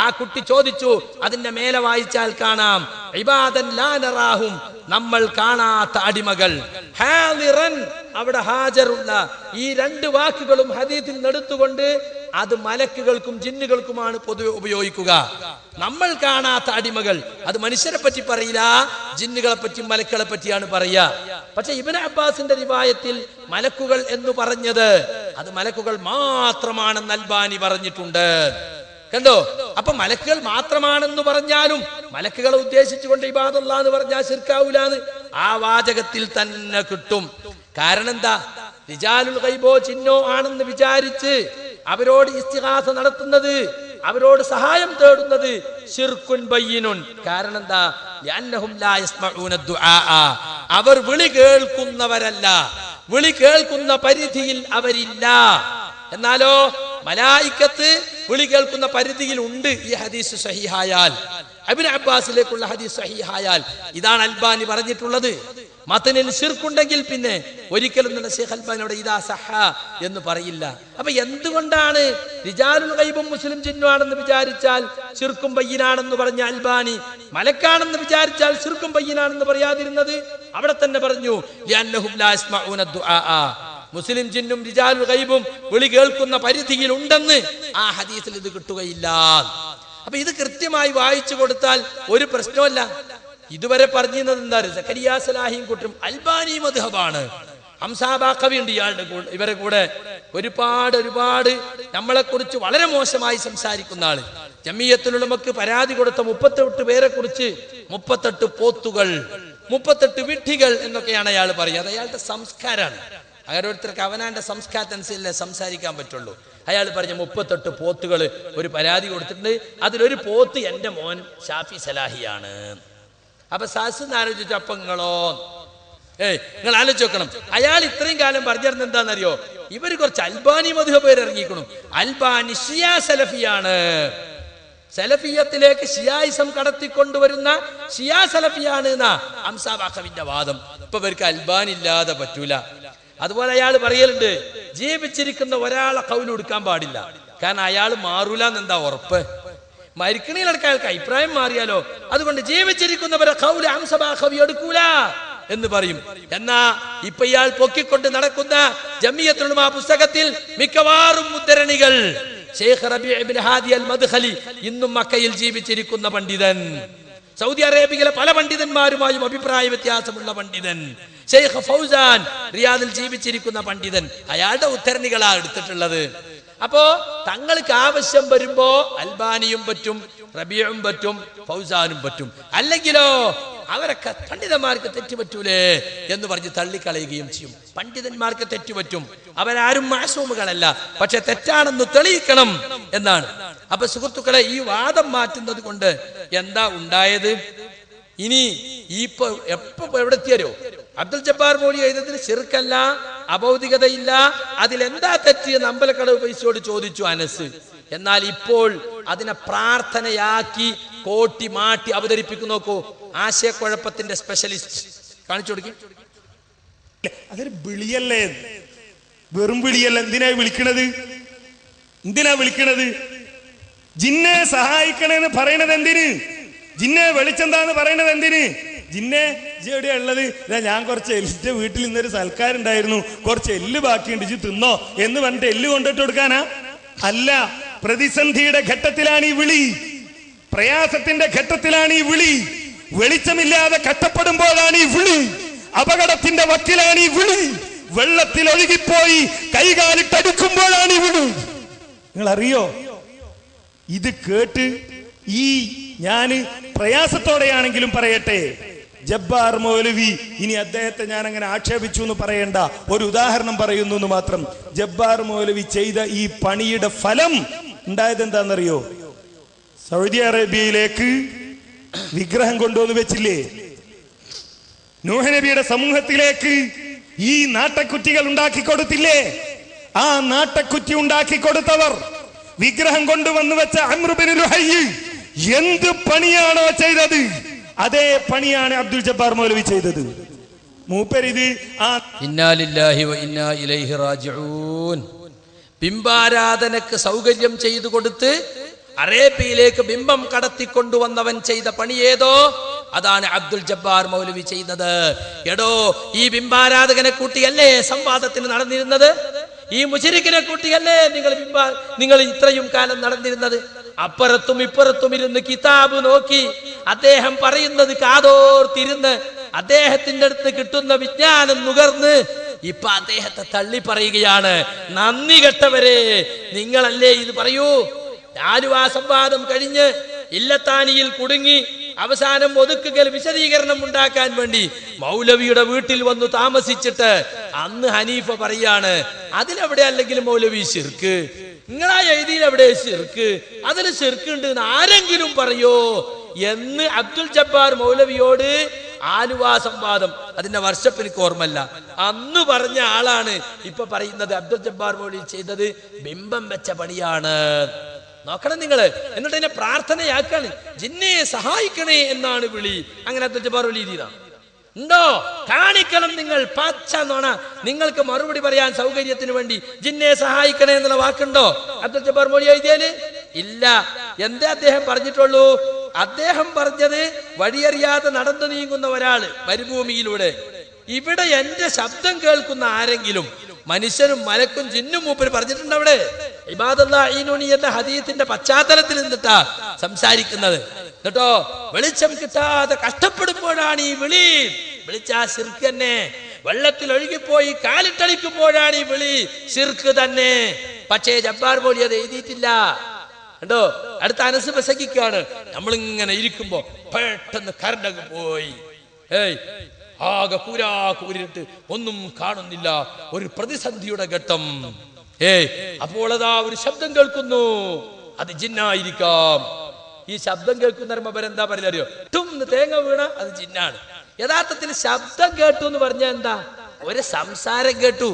ആ കുട്ടി ചോദിച്ചു. അതിന്റെ മേലെ വായിച്ചാൽ കാണാം, ഇബാദൻ ലാ നറാഹും, നമ്മൾ കാണാത്ത അടിമകൾ. ഹാദിറൻ, അവിടെ ഹാജറുള്ള. ഈ 2 വാക്കുകളും ഹദീസിൽ എടുത്തുകൊണ്ട് അത് മലക്കുകൾക്കും ജിന്നുകൾക്കുമാണ് പൊതുവെ ഉപയോഗിക്കുക. നമ്മൾ കാണാത്ത അടിമകൾ, അത് മനുഷ്യരെ പറ്റി പറയില്ല, ജിന്നുകളെ പറ്റിയും മലക്കുകളെ പറ്റിയാണ് പറയുക. പക്ഷെ ഇബ്നു അബ്ബാസിന്റെ റിവായത്തിൽ മലക്കുകൾ എന്ന് പറഞ്ഞത് അത് മലക്കുകൾ മാത്രമാണെന്ന് അൽബാനി പറഞ്ഞിട്ടുണ്ട്. കണ്ടോ? അപ്പൊ മലക്കുകൾ മാത്രമാണെന്ന് പറഞ്ഞാലും മലക്കുകളെ ഉദ്ദേശിച്ചുകൊണ്ട് ഇബാദല്ലാഹ് എന്ന് പറഞ്ഞാൽ ശിർക്കാവൂലാന്ന് ആ വാചകത്തിൽ തന്നെ കിട്ടും. കാരണം എന്താ? റിജാലുൽ ഗൈബോ ജിന്നോ ആണെന്ന് വിചാരിച്ച് അവരോട് ഇസ്തിഗാസ നടത്തുന്നത്, അവരോട് സഹായം തേടുന്നത് ശിർക്കുൻ ബയ്യിനുൻ. കാരണം എന്താ? ലിഅന്നഹും ലാ യസ്മഊന ദുആ, അവർ വിളി കേൾക്കുന്നവരല്ല, വിളി കേൾക്കുന്ന പരിധിയിൽ അവരില്ല. എന്നാലോ മലായിക്കത്ത് വിളി കേൾക്കുന്ന പരിധിയിൽ ഉണ്ട്. ഈ ഹദീസ് സഹീഹായാൽ, ഇബ്നു അബ്ബാസിലേക്കുള്ള ഹദീസ് സഹീഹായാൽ, ഇതാണ് അൽബാനി പറഞ്ഞിട്ടുള്ളത്. മതനിൽ ശിർക്കുണ്ടെങ്കിൽ പിന്നെ ഒരിക്കലും തന്നെ ശൈഖ് അൽബാനിയോട് ഇദാ സഹ എന്ന് പറയില്ല. അപ്പൊ എന്തുകൊണ്ടാണ് റിജാലുൽ ഗൈബും മുസ്ലിം ജിന്നുമാണെന്ന് വിചാരിച്ചാൽ ശിർക്കും ബയ്യിനാണെന്ന് പറഞ്ഞ അൽബാനി മലക്കാണെന്ന് വിചാരിച്ചാൽ ശിർക്കും ബയ്യിനാണെന്ന് പറയാതിരുന്നത്? അവിടെ തന്നെ പറഞ്ഞു ലിഅന്നഹും ലാ യസ്മഊന ദുആ, മുസ്ലിം ജിന്നും റിജാലുൽ ഗൈബും വിളി കേൾക്കുന്ന പരിധിയിൽ ഉണ്ടെന്ന് ആ ഹദീസിൽ ഇത് കിട്ടുകയില്ല. അപ്പൊ ഇത് കൃത്യമായി വായിച്ചു കൊടുത്താൽ ഒരു പ്രശ്നമല്ല. ഇതുവരെ പറഞ്ഞിരുന്നത് എന്താ? സക്കരിയ സലാഹിയും കൂട്ടും അൽബാനി മദ്ഹബാണ്. ഹംസാ ബാഖവി ഉണ്ട് ഇവരെ കൂടെ. ഒരുപാട് നമ്മളെ കുറിച്ച് വളരെ മോശമായി സംസാരിക്കുന്ന ആള്. ജമിയത്തുൽ ഉലമക്ക് പരാതി കൊടുത്ത 38 പേരെ കുറിച്ച് 38 പോത്തുകൾ, 38 വിഡ്ഢികൾ എന്നൊക്കെയാണ് അയാൾ പറയുക. അത് അയാളുടെ സംസ്കാരമാണ്. ഓരോരുത്തർക്ക് അവനാന്റെ സംസ്കാരത്തിനനുസരിച്ചല്ലേ സംസാരിക്കാൻ പറ്റുള്ളൂ. അയാൾ പറഞ്ഞ 38 പോത്തുകൾ ഒരു പരാതി കൊടുത്തിട്ടുണ്ട്. അതിലൊരു പോത്ത് എന്റെ മോൻ ഷാഫി സലാഹിയാണ്. അപ്പൊ സാസ് ആലോചിച്ചു, അപ്പൊ നിങ്ങൾ ആലോചിക്കണം. അയാൾ ഇത്രയും കാലം പറഞ്ഞിരുന്നത് എന്താണെന്നറിയോ? ഇവര് കുറച്ച് അൽബാനി മദ്ഹബ് ഇറങ്ങിക്കണം. അൽബാനി ഷിയാ സലഫിയാണ്. സലഫിയത്തിലേക്ക് ഷിയായിസം കടത്തിക്കൊണ്ടുവരുന്ന ഷിയാ സലഫിയാണ് എന്നാ ഹംസാ ബാഖവിന്റെ വാദം. ഇപ്പൊ ഇവർക്ക് അൽബാനി ഇല്ലാതെ പറ്റൂല. അതുപോലെ അയാൾ പറയലുണ്ട്, ജീവിച്ചിരിക്കുന്ന ഒരാളെ കൗല് കൊടുക്കാൻ പാടില്ല, കാരണം അയാൾ മാറൂല എന്നെന്താ ഉറപ്പ്? മരിക്കണയിലടക്കം അയാൾക്ക് അഭിപ്രായം മാറിയാലോ, അതുകൊണ്ട് ജീവിച്ചിരിക്കുന്നവരെ കൗല് ഹംസാ ബാഖവി എടുക്കൂല എന്ന് പറയും. എന്നാ ഇപ്പൊ ഇയാൾ പൊക്കിക്കൊണ്ട് നടക്കുന്ന ജമിയത്തുൽ ഉലമാ പുസ്തകത്തിൽ മിക്കവാറും ഉദ്ധരണികൾ ശൈഖ് റബീഉ ഇബ്നു ഹാദി അൽ മദ്ഖലി, ഇന്നും മക്കയിൽ ജീവിച്ചിരിക്കുന്ന പണ്ഡിതൻ, സൗദി അറേബ്യയിലെ പല പണ്ഡിതന്മാരുമായും അഭിപ്രായ വ്യത്യാസമുള്ള പണ്ഡിതൻ, ശൈഖ് ഫൗസാൻ റിയാദിൽ ജീവിച്ചിരിക്കുന്ന പണ്ഡിതൻ, അയാളുടെ ഉദ്ധരണികളാണ് എടുത്തിട്ടുള്ളത്. അപ്പോ തങ്ങൾക്ക് ആവശ്യം വരുമ്പോ അൽബാനിയും പറ്റും, റബീഉം പറ്റും, ഫൗസാനും പറ്റും. അല്ലെങ്കിലോ അവരൊക്കെ പണ്ഡിതന്മാർക്ക് തെറ്റുപറ്റൂലേ എന്ന് പറഞ്ഞ് തള്ളിക്കളയുകയും ചെയ്യും. പണ്ഡിതന്മാർക്ക് തെറ്റുപറ്റും, അവരാരും മാസൂമുകളല്ല, പക്ഷെ തെറ്റാണെന്ന് തെളിയിക്കണം എന്നാണ്. അപ്പൊ സുഹൃത്തുക്കളെ, ഈ വാദം മാറ്റുന്നത് കൊണ്ട് എന്താ ഉണ്ടായത്? ഇനി ഇപ്പൊ എവിടെ എത്തിയാരോ? അബ്ദുൽ ജബ്ബാർ മൗലവി എഴുതുന്നതിന് ശിർക്കല്ല, അഭൗതികതയില്ല, അതിലെന്താ തെറ്റിയെന്ന് അമ്പലക്കടവ് പൈസയോട് ചോദിച്ചു അനസ്. എന്നാൽ ഇപ്പോൾ അതിനെ പ്രാർത്ഥനയാക്കി കോട്ടി മാറ്റി അവതരിപ്പിക്കുന്നു. നോക്കൂ, ആശയക്കുഴപ്പത്തിന്റെ സ്പെഷ്യലിസ്റ്റ് കാണിച്ചു കൊടുക്കും. അതൊരു വിളിയല്ലേ, വെറും വിളിയല്ല. എന്തിനാ വിളിക്കണത്? ജിന്നെ സഹായിക്കണേന്ന് പറയണത് എന്തിന്? ജിന്നെ വെളിച്ചെന്താന്ന് പറയണത് എന്തിന്? ജിന്നെ എവിടെയാ ഉള്ളത്? ഞാൻ കുറച്ച് എല്ലിന്റെ വീട്ടിൽ ഇന്നൊരു സൽക്കാരുണ്ടായിരുന്നു, കുറച്ച് എല്ല് ബാക്കിയുണ്ട്, ഇജ്ജ് തിന്നോ എന്ന് പറഞ്ഞിട്ട് എല്ല് കൊണ്ടിട്ട് കൊടുക്കാനാ? അല്ല, പ്രതിസന്ധിയുടെ ഘട്ടത്തിലാണ് ഈ വിളി, പ്രയാസത്തിന്റെ ഘട്ടത്തിലാണ് ഈ വിളി, വെളിച്ചമില്ലാതെ കഷ്ടപ്പെടുമ്പോഴാണ് ഈ വിളി, അപകടത്തിന്റെ വക്കിലാണ് ഈ വിളി, വെള്ളത്തിൽ ഒഴുകിപ്പോയി കൈകാലിട്ടടുക്കുമ്പോഴാണ് ഈ വിളി. നിങ്ങൾ അറിയോ? ഇത് കേട്ട് ഞാന് പ്രയാസത്തോടെയാണെങ്കിലും പറയട്ടെ, ജബ്ബാർ മൗലവി, ഇനി അദ്ദേഹത്തെ ഞാൻ അങ്ങനെ ആക്ഷേപിച്ചു എന്ന് പറയണ്ട, ഒരു ഉദാഹരണം പറയുന്നു എന്ന് മാത്രം. ജബ്ബാർ മൗലവി ചെയ്ത ഈ പണിയുടെ ഫലം ഉണ്ടായത് എന്താണെന്നറിയോ? സൗദി അറേബ്യയിലേക്ക് വിഗ്രഹം കൊണ്ടുവന്ന് വെച്ചില്ലേ? നൂഹ് നബിയുടെ സമൂഹത്തിലേക്ക് ഈ നാട്ടക്കുറ്റികൾ ഉണ്ടാക്കി കൊടുത്തില്ലേ? ആ നാട്ടക്കുറ്റി ഉണ്ടാക്കി കൊടുത്തവർ, വിഗ്രഹം കൊണ്ടുവന്ന് വെച്ച അംർ ബിൻ ലുഹയ്യ് എന്ത് പണിയാണോ ചെയ്തത്, അതേ പണിയാണ് അബ്ദുൽ ജബ്ബാർ മൗലവി ചെയ്തത്. മൂപ്പരിത് ഇന്നാ ലില്ലാഹി വ ഇന്നാ ഇലൈഹി റാജിഊൻ. ബിംബാരാധനക്ക് സൗകര്യം ചെയ്തു കൊടുത്ത് അറേബ്യയിലേക്ക് ബിംബം കടത്തിക്കൊണ്ടുവന്നവൻ ചെയ്ത പണി ഏതോ അതാണ് അബ്ദുൽ ജബ്ബാർ മൗലവി ചെയ്തത്. എടോ, ഈ ബിംബാരാധകനെ കൂട്ടിയല്ലേ സംവാദത്തിന് നടന്നിരുന്നത്? ഈ മുശരിക്കിനെ കൂട്ടിയല്ലേ നിങ്ങൾ ഇത്രയും കാലം നടന്നിരുന്നത്? അപ്പുറത്തും ഇപ്പുറത്തും ഇരുന്ന് കിതാബ് നോക്കി അദ്ദേഹം പറയുന്നത് കാതോർത്തിരുന്ന് അദ്ദേഹത്തിന്റെ അടുത്ത് കിട്ടുന്ന വിജ്ഞാനം നുകർന്ന് ഇപ്പൊ അദ്ദേഹത്തെ തള്ളി പറയുകയാണ്. നന്ദി കെട്ടവരെ, നിങ്ങളല്ലേ ഇത് പറയൂ? ആലുവ സംവാദം കഴിഞ്ഞ് ഇല്ലത്താനിയിൽ കുടുങ്ങി അവസാനം ഒതുക്കുകൽ വിശദീകരണം ഉണ്ടാക്കാൻ വേണ്ടി മൗലവിയുടെ വീട്ടിൽ വന്നു താമസിച്ചിട്ട് അന്ന് ഹനീഫ പറയാണ്, അതിലെവിടെ അല്ലെങ്കിൽ മൗലവി ശിർക്ക്, നിങ്ങളാ എഴുതിയിൽ എവിടെ ശിർക്ക്, അതിൽ ശിർക്ക് ഉണ്ട് എന്ന് ആരെങ്കിലും പറയോ എന്ന് അബ്ദുൽ ജബ്ബാർ മൗലവിയോട് ആലുവാ സംവാദം, അതിന്റെ വർഷം എനിക്ക് ഓർമ്മല്ല. അന്ന് പറഞ്ഞ ആളാണ് ഇപ്പൊ പറയുന്നത് അബ്ദുൽ ജബ്ബാർ മൗലവി ചെയ്തത് ബിംബം വെച്ച പണിയാണ്. നോക്കണം നിങ്ങള്. എന്നിട്ട് എന്നെ പ്രാർത്ഥനയാക്കാണ്, ജിന്നെ സഹായിക്കണേ എന്നാണ് വിളി. അങ്ങനെ അബ്ദുൽ ജബ്ബാർ മൗലവി എഴുതിയതാണ്. ഉണ്ടോ? കാണിക്കണം നിങ്ങൾ. പച്ച നോണ. നിങ്ങൾക്ക് മറുപടി പറയാൻ സൗകര്യത്തിന് വേണ്ടി ജിന്നെ സഹായിക്കണേ എന്നുള്ള വാക്കുണ്ടോ അബ്ദുൽ ജബ്ബാർ മൗലവി എഴുതിയാല്? ഇല്ല. എന്തേ അദ്ദേഹം പറഞ്ഞിട്ടുള്ളൂ? അദ്ദേഹം പറഞ്ഞത് വഴിയറിയാതെ നടന്നു നീങ്ങുന്ന ഒരാള് മരുഭൂമിയിലൂടെ, ഇവിടെ എന്റെ ശബ്ദം കേൾക്കുന്ന ആരെങ്കിലും, മനുഷ്യനും മലക്കും ജിന്നും മൂപ്പര് പറഞ്ഞിട്ടുണ്ട്. അവിടെ ഇബാദുല്ലാഹി എന്ന ഹദീസിന്റെ പശ്ചാത്തലത്തിൽ നിന്നിട്ടാ സംസാരിക്കുന്നത് കേട്ടോ. വെളിച്ചം കിട്ടാതെ കഷ്ടപ്പെടുമ്പോഴാണ് ഈ വിളി. വിളിച്ചാ ശിർക്ക് തന്നെ. വെള്ളത്തിൽ ഒഴുകിപ്പോയി കാലിട്ടളിക്കുമ്പോഴാണ് ഈ വിളി, ശിർക്ക് തന്നെ. പക്ഷേ ജബ്ബാർ മൗലവി അത് എഴുതിയിട്ടില്ല കേട്ടോ. അടുത്ത അനസ് പ്രസംഗിക്കാണ്. നമ്മളിങ്ങനെ ഇരിക്കുമ്പോ പെട്ടെന്ന് കരണ്ടങ്ങ് പോയി. ആകെ കൂരിട്ട് ഒന്നും കാണുന്നില്ല. ഒരു പ്രതിസന്ധിയുടെ ഘട്ടം. അപ്പോൾ അതാ ഒരു ശബ്ദം കേൾക്കുന്നു. അത് ജിന്നായിരിക്കാം. ഈ ശബ്ദം കേൾക്കുന്ന എന്താ പറയുക അറിയോ? ടും തേങ്ങ വീണ അത് ജിന്നാണ്. യഥാർത്ഥത്തിൽ ശബ്ദം കേട്ടു എന്ന് പറഞ്ഞാൽ എന്താ? ഒരു സംസാരം കേട്ടു.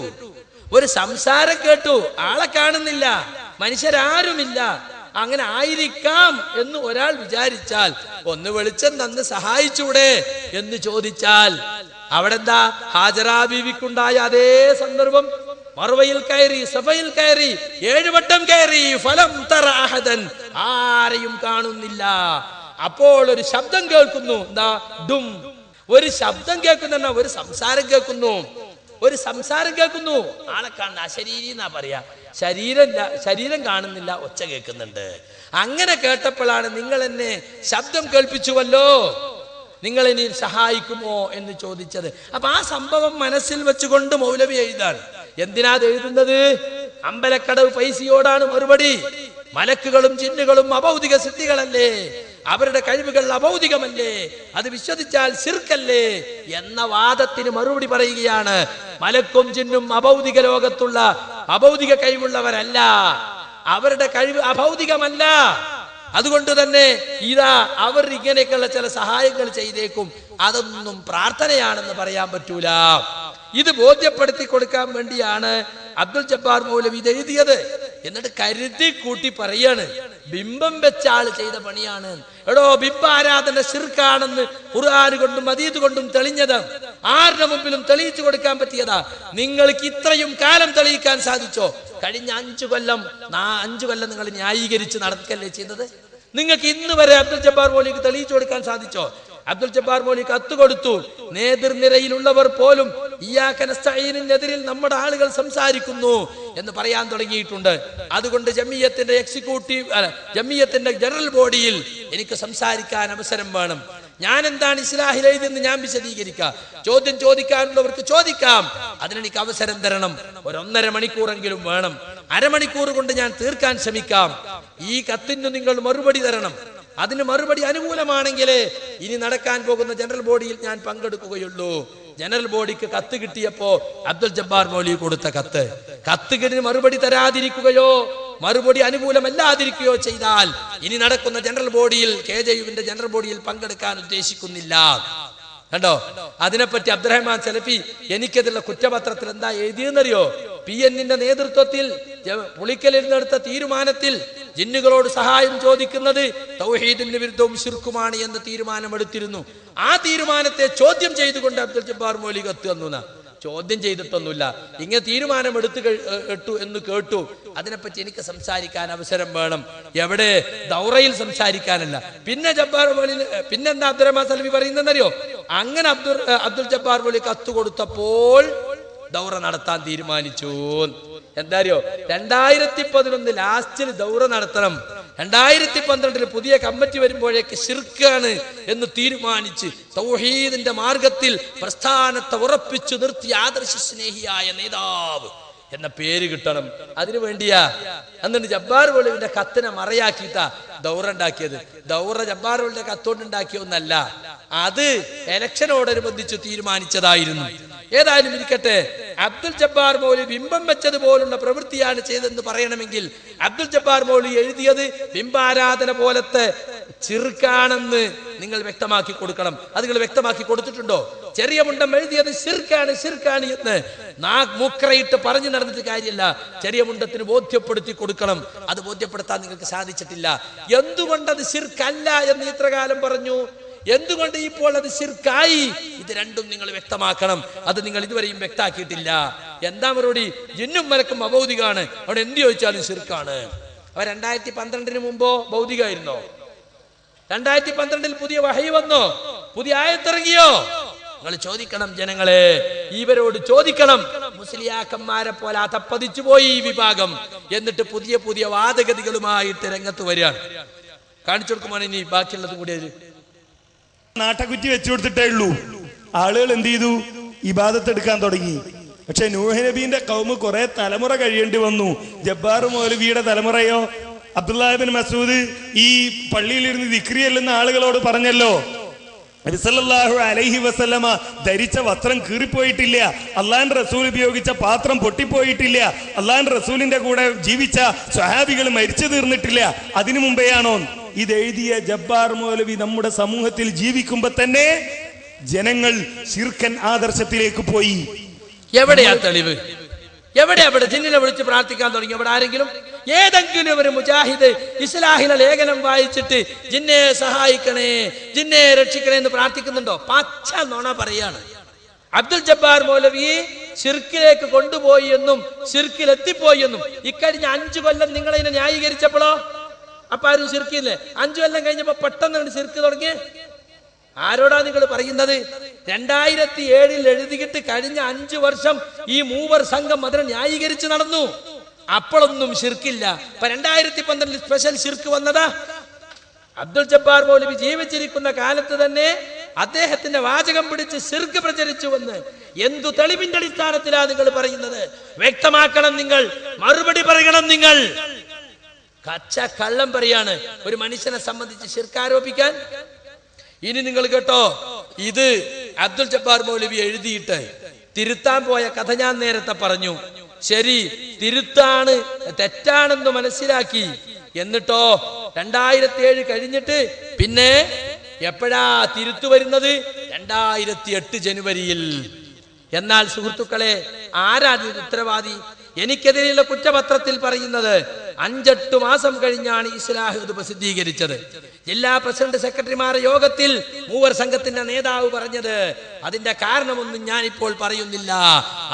ഒരു സംസാരം കേട്ടു. ആളെ കാണുന്നില്ല, മനുഷ്യരാരുമില്ല. അങ്ങനെ ആയിരിക്കാം എന്ന് ഒരാൾ വിചാരിച്ചാൽ, ഒന്ന് വെളിച്ചം തന്ന് സഹായിച്ചൂടെ എന്ന് ചോദിച്ചാൽ, അവിടെ എന്താ? ഹാജറാ ബീവിക്കുണ്ടായ അതേ സന്ദർഭം. മറുവയിൽ കയറി, സഫയിൽ കയറി, 7 വട്ടം കയറി, ഫലം തറ അഹദൻ, ആരെയും കാണുന്നില്ല. അപ്പോൾ ഒരു ശബ്ദം കേൾക്കുന്നു. എന്താ? ഡും. ഒരു ശബ്ദം കേൾക്കുന്ന, ഒരു സംസാരം കേൾക്കുന്നു. ഒരു സംസാരം കേൾക്കുന്നു. ആളെ കാണുന്ന അശരീരി എന്നാ പറയാ. ശരീരം കാണുന്നില്ല, ഒച്ച കേൾക്കുന്നുണ്ട്. അങ്ങനെ കേട്ടപ്പോഴാണ് നിങ്ങൾ എന്നെ ശബ്ദം കേൾപ്പിച്ചുവല്ലോ, നിങ്ങൾ ഇനി സഹായിക്കുമോ എന്ന് ചോദിച്ചത്. അപ്പൊ ആ സംഭവം മനസ്സിൽ വെച്ചുകൊണ്ട് മൗലവി എഴുതാണ്. എന്തിനാ എഴുതുന്നത്? അമ്പലക്കടവ് പൈസയോടാണ് മറുപടി. മലക്കുകളും ജിന്നുകളും അഭൗതിക സിദ്ധികളല്ലേ, അവരുടെ കഴിവുകൾ അഭൗതികമല്ലേ, അത് വിശ്വസിച്ചാൽ ശിർക്കല്ലേ എന്ന വാദത്തിന് മറുപടി പറയുകയാണ്. മലക്കും ജിന്നും അഭൗതിക ലോകത്തുള്ള അഭൗതിക കഴിവുള്ളവരല്ല, അവരുടെ കഴിവ് അഭൗതികമല്ല. അതുകൊണ്ട് തന്നെ ഇതാ അവർ ഇങ്ങനെയൊക്കെയുള്ള ചില സഹായങ്ങൾ ചെയ്തേക്കും. അതൊന്നും പ്രാർത്ഥനയാണെന്ന് പറയാൻ പറ്റൂല. ഇത് ബോധ്യപ്പെടുത്തി കൊടുക്കാൻ വേണ്ടിയാണ് അബ്ദുൽ ജബ്ബാർ മൗലവി ഇത് എഴുതിയത്. എന്നിട്ട് കരുതി കൂട്ടി പറയാണ്, ബിംബം വെച്ച ആള് ചെയ്ത പണിയാണ്. എടോ, ബിംബ ആരാധന ശിർക്കാണെന്ന് ഖുർആൻ കൊണ്ടും ഹദീസ് കൊണ്ടും തെളിഞ്ഞത് ആരുടെ മുമ്പിലും തെളിയിച്ചു കൊടുക്കാൻ പറ്റിയതാ. നിങ്ങൾക്ക് ഇത്രയും കാലം തെളിയിക്കാൻ സാധിച്ചോ? കഴിഞ്ഞ 5 കൊല്ലം നിങ്ങൾ ന്യായീകരിച്ച് നടക്കല്ലേ ചെയ്തത്? നിങ്ങൾക്ക് ഇന്ന് വരെ അബ്ദുൽ ജബ്ബാർ മൗലവിക്ക് തെളിയിച്ചു കൊടുക്കാൻ സാധിച്ചോ? അബ്ദുൽ ജബ്ബാർ മൗലവി കത്ത് കൊടുത്തു. നേതൃനിരയിലുള്ളവർ പോലും ഇയ്യാക നസ്തഈനിനെതിരിൽ നമ്മുടെ ആളുകൾ സംസാരിക്കുന്നു എന്ന് പറയാൻ തുടങ്ങിയിട്ടുണ്ട്. അതുകൊണ്ട് ജമിയത്തിന്റെ ജനറൽ ബോഡിയിൽ എനിക്ക് സംസാരിക്കാൻ അവസരം വേണം. ഞാൻ എന്താണ് ഇസ്ലാഹിൽ എഴുതിയെന്ന് ഞാൻ വിശദീകരിക്കാം. ചോദ്യം ചോദിക്കാനുള്ളവർക്ക് ചോദിക്കാം. അതിനെനിക്ക് അവസരം തരണം. 1.5 മണിക്കൂറെങ്കിലും വേണം. അരമണിക്കൂർ കൊണ്ട് ഞാൻ തീർക്കാൻ ശ്രമിക്കാം. ഈ കത്തിന് നിങ്ങൾ മറുപടി തരണം. അതിന് മറുപടി അനുകൂലമാണെങ്കിലേ ഇനി നടക്കാൻ പോകുന്ന ജനറൽ ബോഡിയിൽ ഞാൻ പങ്കെടുക്കുകയുള്ളൂ. ജനറൽ ബോഡിക്ക് കത്ത് കിട്ടിയപ്പോ അബ്ദുൽ ജബ്ബാർ മൗലവി കൊടുത്ത കത്തിന് മറുപടി തരാതിരിക്കുകയോ മറുപടി അനുകൂലമല്ലാതിരിക്കുകയോ ചെയ്താൽ ഇനി നടക്കുന്ന ജനറൽ ബോഡിയിൽ, KJUവിന്റെ ജനറൽ ബോഡിയിൽ പങ്കെടുക്കാൻ ഉദ്ദേശിക്കുന്നില്ല. കണ്ടോ? അതിനെപ്പറ്റി അബ്ദുറഹ്മാൻ സലഫി എനിക്കതിലുള്ള കുറ്റപത്രത്തിൽ എന്താ എഴുതിയെന്നറിയോ? PN-ന്റെ നേതൃത്വത്തിൽ പുളിക്കലിരുന്നെടുത്ത തീരുമാനത്തിൽ ജിന്നുകളോട് സഹായം ചോദിക്കുന്നത് തൗഹീദിന് വിരുദ്ധവും ശിർക്കുമാണ് എന്ന് തീരുമാനമെടുത്തിരുന്നു. ആ തീരുമാനത്തെ ചോദ്യം ചെയ്തുകൊണ്ട് അബ്ദുൽ ജബ്ബാർ മൗലവി കത്ത് തന്നു. ചോദ്യം ചെയ്തിട്ടൊന്നുമില്ല, ഇങ്ങനെ തീരുമാനം എടുത്തു എന്ന് കേട്ടു. അതിനെപ്പറ്റി എനിക്ക് സംസാരിക്കാൻ അവസരം വേണം. എവിടെ? ദൗറയിൽ സംസാരിക്കാനല്ല. പിന്നെ ജബ്ബാർ മൗലവി പിന്നെന്താ അബ്ദുറഹ്മാൻ സലഫി പറയുന്നറിയോ? അങ്ങനെ അബ്ദുൽ ജബ്ബാർ മൗലവി കത്ത് കൊടുത്തപ്പോൾ ദൗറ നടത്താൻ തീരുമാനിച്ചു. എന്താ അറിയോ? 2011 ലാസ്റ്റിൽ ദൗറ നടത്തണം. 2012 പുതിയ കമ്മിറ്റി വരുമ്പോഴേക്ക് ശിർക്കാണ് എന്ന് തീരുമാനിച്ച് തൗഹീദിന്റെ മാർഗത്തിൽ പ്രസ്ഥാനത്തെ ഉറപ്പിച്ചു നിർത്തിയ ആദർശ സ്നേഹിയായ നേതാവ് എന്ന പേര് കിട്ടണം. അതിനു വേണ്ടിയാ എന്നിട്ട് ജബ്ബാർ മൗലവിന്റെ കത്തിനെ മറയാക്കിയിട്ടാ ദൗറ ഉണ്ടാക്കിയത്. ദൗറ ജബ്ബാർ മൗലവിന്റെ കത്തോണ്ട് ഉണ്ടാക്കിയൊന്നല്ല, അത് ഇലക്ഷനോടനുബന്ധിച്ച് തീരുമാനിച്ചതായിരുന്നു. ഏതായാലും ഇരിക്കട്ടെ, അബ്ദുൽ ജബ്ബാർ മൗലവി ബിംബം വെച്ചതുപോലുള്ള പ്രവൃത്തിയാണ് ചെയ്തതെന്ന് പറയണമെങ്കിൽ അബ്ദുൽ ജബ്ബാർ മൗലവി എഴുതിയത് ബിംബാരാധന പോലത്തെ ശിർക്കാണെന്ന് നിങ്ങൾ വ്യക്തമാക്കി കൊടുക്കണം. അത് നിങ്ങൾ വ്യക്തമാക്കി കൊടുത്തിട്ടുണ്ടോ? ചെറിയ മുണ്ടം എഴുതിയത് ശിർക്കാണ് എന്ന് മൂക്കറയിട്ട് പറഞ്ഞു നടന്നിട്ട് കാര്യമില്ല. ചെറിയ മുണ്ടത്തിന് ബോധ്യപ്പെടുത്തി കൊടുക്കണം. അത് ബോധ്യപ്പെടുത്താൻ നിങ്ങൾക്ക് സാധിച്ചിട്ടില്ല. എന്തുകൊണ്ടത് ശിർക്കല്ല എന്ന് ഇത്ര കാലം പറഞ്ഞു, എന്തുകൊണ്ട് ഇപ്പോൾ അത് ശിർക്കായി? ഇത് രണ്ടും നിങ്ങൾ വ്യക്തമാക്കണം. അത് നിങ്ങൾ ഇതുവരെയും വ്യക്തമാക്കിയിട്ടില്ല. എന്താ മറുപടി? ജിന്നും മലക്കും അഭൗതികാണ്, അവിടെ എന്ത് ചോദിച്ചാലും ശിർക്കാണ്. അവ 2012 മുമ്പോ ഭൗതികമായിരുന്നോ? 2012 പുതിയ വഹി വന്നോ? പുതിയ ആയത്തിറങ്ങിയോ? നിങ്ങൾ ചോദിക്കണം ജനങ്ങളെ, ഇവരോട് ചോദിക്കണം. മുസ്ലിയാക്കന്മാരെ പോലെ അതപ്പതിച്ചു പോയി ഈ വിഭാഗം. എന്നിട്ട് പുതിയ പുതിയ വാദഗതികളുമായിട്ട് രംഗത്ത് വരികയാണ്. കാണിച്ചു കൊടുക്കുമ്പോൾ ഇനി ബാക്കിയുള്ളത് കൂടി നാട്ടക്കുറ്റി വെച്ചു കൊടുത്തിട്ടേ ഉള്ളൂ. ആളുകൾ എന്ത് ചെയ്തു? ഇബാദത്ത് എടുക്കാൻ തുടങ്ങി. പക്ഷെ നൂഹ് നബീന്റെ കൗമ് കുറെ തലമുറ കഴിയേണ്ടി വന്നു. ജബ്ബാർ മൗലവിയുടെ തലമുറയോ അബ്ദുല്ലാഹ് ഇബ്നു മസ്ഊദ് ഈ പള്ളിയിലിരുന്ന് ദിക്രി ചെല്ലുന്ന ആളുകളോട് പറഞ്ഞല്ലോ, നബി സല്ലല്ലാഹു അലൈഹി വസല്ലമ ധരിച്ച വസ്ത്രം കീറിപ്പോയിട്ടില്ല, അള്ളാഹുവിന്റെ റസൂൽ ഉപയോഗിച്ച പാത്രം പൊട്ടിപ്പോയിട്ടില്ല, അള്ളാഹുവിന്റെ റസൂലിന്റെ കൂടെ ജീവിച്ച സ്വഹാബികൾ മരിച്ചു തീർന്നിട്ടില്ല. അതിനു മുമ്പെയാണോ ഇതെഴുതിയ ജബ്ബാർ മൗലവി നമ്മുടെ സമൂഹത്തിൽ ജീവിക്കുമ്പോ തന്നെ ജനങ്ങൾ ശിർക്കൻ ആദർശത്തിലേക്ക് പോയി? എവിടെയാ തെളിവ്? എവിടെ അവിടെ ജിന്നിനെ വിളിച്ച് പ്രാർത്ഥിക്കാൻ തുടങ്ങി? അവിടെ ആരെങ്കിലും ഏതെങ്കിലും ഒരു മുജാഹിദ് ഇസ്ലാഹിലെ ലേഖനം വായിച്ചിട്ട് ജിന്നെ സഹായിക്കണേ, ജിന്നെ രക്ഷിക്കണേ എന്ന് പ്രാർത്ഥിക്കുന്നുണ്ടോ? പച്ച നുണ പറയാണ്. അബ്ദുൽ ജബ്ബാർ മൗലവി ശിർക്കിലേക്ക് കൊണ്ടുപോയി എന്നും ശിർക്കിൽ എത്തിപ്പോയി എന്നും ഇക്കഴിഞ്ഞ 5 കൊല്ലം നിങ്ങളതിനെ ന്യായീകരിച്ചപ്പോഴോ അപ്പൊ ആരും ശിർക്കില്ലേ? 5 കൊല്ലം കഴിഞ്ഞപ്പോ പെട്ടെന്ന് ശിർക്ക് തുടങ്ങി. ആരോടാ നിങ്ങൾ പറയുന്നത്? 2007 എഴുതിയിട്ട് കഴിഞ്ഞ 5 വർഷം ഈ മൂവർ സംഘം അതിനെ ന്യായീകരിച്ച് നടന്നു. അപ്പോഴൊന്നും ശിർക്കില്ല. ഇപ്പൊ 2012 സ്പെഷ്യൽ ശിർക്ക് വന്നതാ. അബ്ദുൽ ജബ്ബാർ മൗലവി ജീവിച്ചിരിക്കുന്ന കാലത്ത് തന്നെ അദ്ദേഹത്തിന്റെ വാചകം പിടിച്ച് ശിർക്ക് പ്രചരിച്ചുവെന്ന് എന്തു തെളിവിന്റെ അടിസ്ഥാനത്തിലാണ് നിങ്ങൾ പറയുന്നത്? വ്യക്തമാക്കണം നിങ്ങൾ, മറുപടി പറയണം നിങ്ങൾ. കച്ച കള്ളം പറയാണ് ഒരു മനുഷ്യനെ സംബന്ധിച്ച് ശിർക്ക് ആരോപിക്കാൻ. ഇനി നിങ്ങൾ കേട്ടോ, ഇത് അബ്ദുൽ ജബ്ബാർ മൗലവി എഴുതിയിട്ട് തിരുത്താൻ പോയ കഥ ഞാൻ നേരത്തെ പറഞ്ഞു. ശരി, തിരുത്താണ്, തെറ്റാണെന്ന് മനസ്സിലാക്കി. എന്നിട്ടോ 2007 കഴിഞ്ഞിട്ട് പിന്നെ എപ്പോഴാ തിരുത്തു വരുന്നത്? 2008 ജനുവരിയിൽ. എന്നാൽ സുഹൃത്തുക്കളെ, ആരാ ഉത്തരവാദി? എനിക്കെതിരെയുള്ള കുറ്റപത്രത്തിൽ പറയുന്നത് 5-8 മാസം കഴിഞ്ഞാണ് ഇസ്ലാഹ് ഇത് പ്രസിദ്ധീകരിച്ചത്. ജില്ലാ പ്രസിഡന്റ് സെക്രട്ടറിമാരുടെ യോഗത്തിൽ മൂവർ സംഘത്തിന്റെ നേതാവ് പറഞ്ഞത്. അതിന്റെ കാരണമൊന്നും ഞാനിപ്പോൾ പറയുന്നില്ല,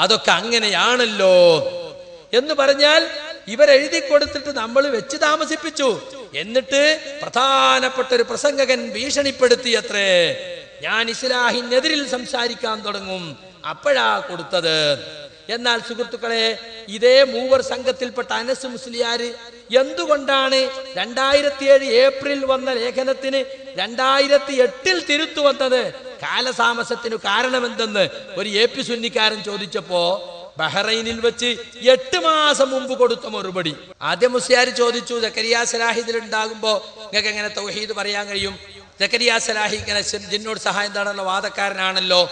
അതൊക്കെ അങ്ങനെയാണല്ലോ എന്ന് പറഞ്ഞാൽ ഇവരെഴുതി കൊടുത്തിട്ട് നമ്മൾ വെച്ച് താമസിപ്പിച്ചു. എന്നിട്ട് പ്രധാനപ്പെട്ട ഒരു പ്രസംഗകൻ ഭീഷണിപ്പെടുത്തിയത്രേ, ഞാൻ ഇസ്ലാഹിനെതിരിൽ സംസാരിക്കാൻ തുടങ്ങും, അപ്പോഴാ കൊടുത്തത്. എന്നാൽ സുഹൃത്തുക്കളെ, ഇതേ മൂവർ സംഘത്തിൽപ്പെട്ട അനസ് മുസ്ലിയാർ എന്തുകൊണ്ടാണ് 2007 ഏപ്രിൽ വന്ന ലേഖനത്തിന് 2008 തിരുത്തു വന്നത്? കാലതാമസത്തിനു കാരണമെന്തെന്ന് ഒരു AP സുന്നിക്കാരൻ ചോദിച്ചപ്പോ ബഹ്റൈനിൽ വെച്ച് 8 മാസം മുമ്പ് കൊടുത്ത മറുപടി. ആദ്യം മുസ്ലിയാർ ചോദിച്ചു, സക്കരിയ സലാഹിദിൽ ഉണ്ടാകുമ്പോ നിങ്ങൾക്ക് എങ്ങനെ തൗഹീദ് പറയാൻ കഴിയും? സക്കരിയ സലാഹി ഇങ്ങനെ ജിന്നോട് സഹായം എന്താണല്ലോ, വാദക്കാരനാണല്ലോ.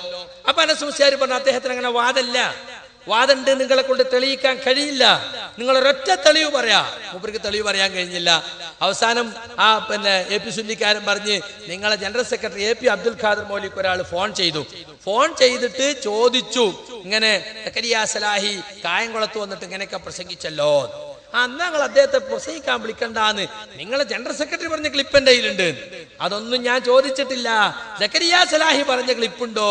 അപ്പൊ അനസ് മുസ്ലിയാർ പറഞ്ഞു, അദ്ദേഹത്തിന് അങ്ങനെ വാദല്ല, വാദണ്ട്, നിങ്ങളെ കൊണ്ട് തെളിയിക്കാൻ കഴിയില്ല, നിങ്ങൾ ഒരൊറ്റ തെളിവ് പറയാ. മൂപ്പർക്ക് തെളിവ് പറയാൻ കഴിഞ്ഞില്ല. അവസാനം ആ AP സുന്നിക്കാരൻ പറഞ്ഞ്, നിങ്ങളെ general secretary AP Abdul Khader മൗലിക്ക് ഒരാൾ ഫോൺ ചെയ്തിട്ട് ചോദിച്ചു, ഇങ്ങനെ സക്കരിയ സലാഹി കായംകുളത്ത് വന്നിട്ട് ഇങ്ങനെയൊക്കെ പ്രസംഗിച്ചല്ലോ, അന്ന് ഞങ്ങൾ അദ്ദേഹത്തെ പ്രസംഗിക്കാൻ വിളിക്കണ്ടാന്ന് നിങ്ങളെ ജനറൽ സെക്രട്ടറി പറഞ്ഞ ക്ലിപ്പ് എന്റെ കയ്യിലുണ്ട്. അതൊന്നും ഞാൻ ചോദിച്ചിട്ടില്ല, സക്കരിയ സലാഹി പറഞ്ഞ ക്ലിപ്പുണ്ടോ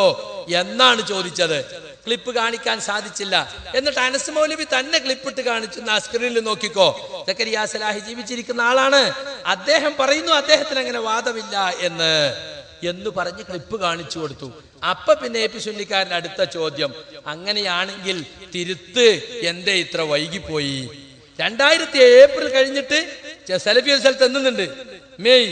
എന്നാണ് ചോദിച്ചത്. ക്ലിപ്പ് കാണിക്കാൻ സാധിച്ചില്ല. എന്നിട്ട് അനസ് മൗലവി തന്നെ ക്ലിപ്പിട്ട് കാണിച്ചു, ആ സ്ക്രീനിൽ നോക്കിക്കോ, സക്കരിയ സലാഹി ജീവിച്ചിരിക്കുന്ന ആളാണ്, അദ്ദേഹം പറയുന്നു അദ്ദേഹത്തിന് അങ്ങനെ വാദമില്ല എന്ന് പറഞ്ഞ് ക്ലിപ്പ് കാണിച്ചു കൊടുത്തു. അപ്പൊ പിന്നെ AP സുന്നിക്കാരന്റെ അടുത്ത ചോദ്യം, അങ്ങനെയാണെങ്കിൽ തിരുത്ത് എന്തേ ഇത്ര വൈകിപ്പോയി? 2007 ഏപ്രിൽ കഴിഞ്ഞിട്ട് സലഫി സ്ഥലത്ത് എന്നുന്നുണ്ട് May,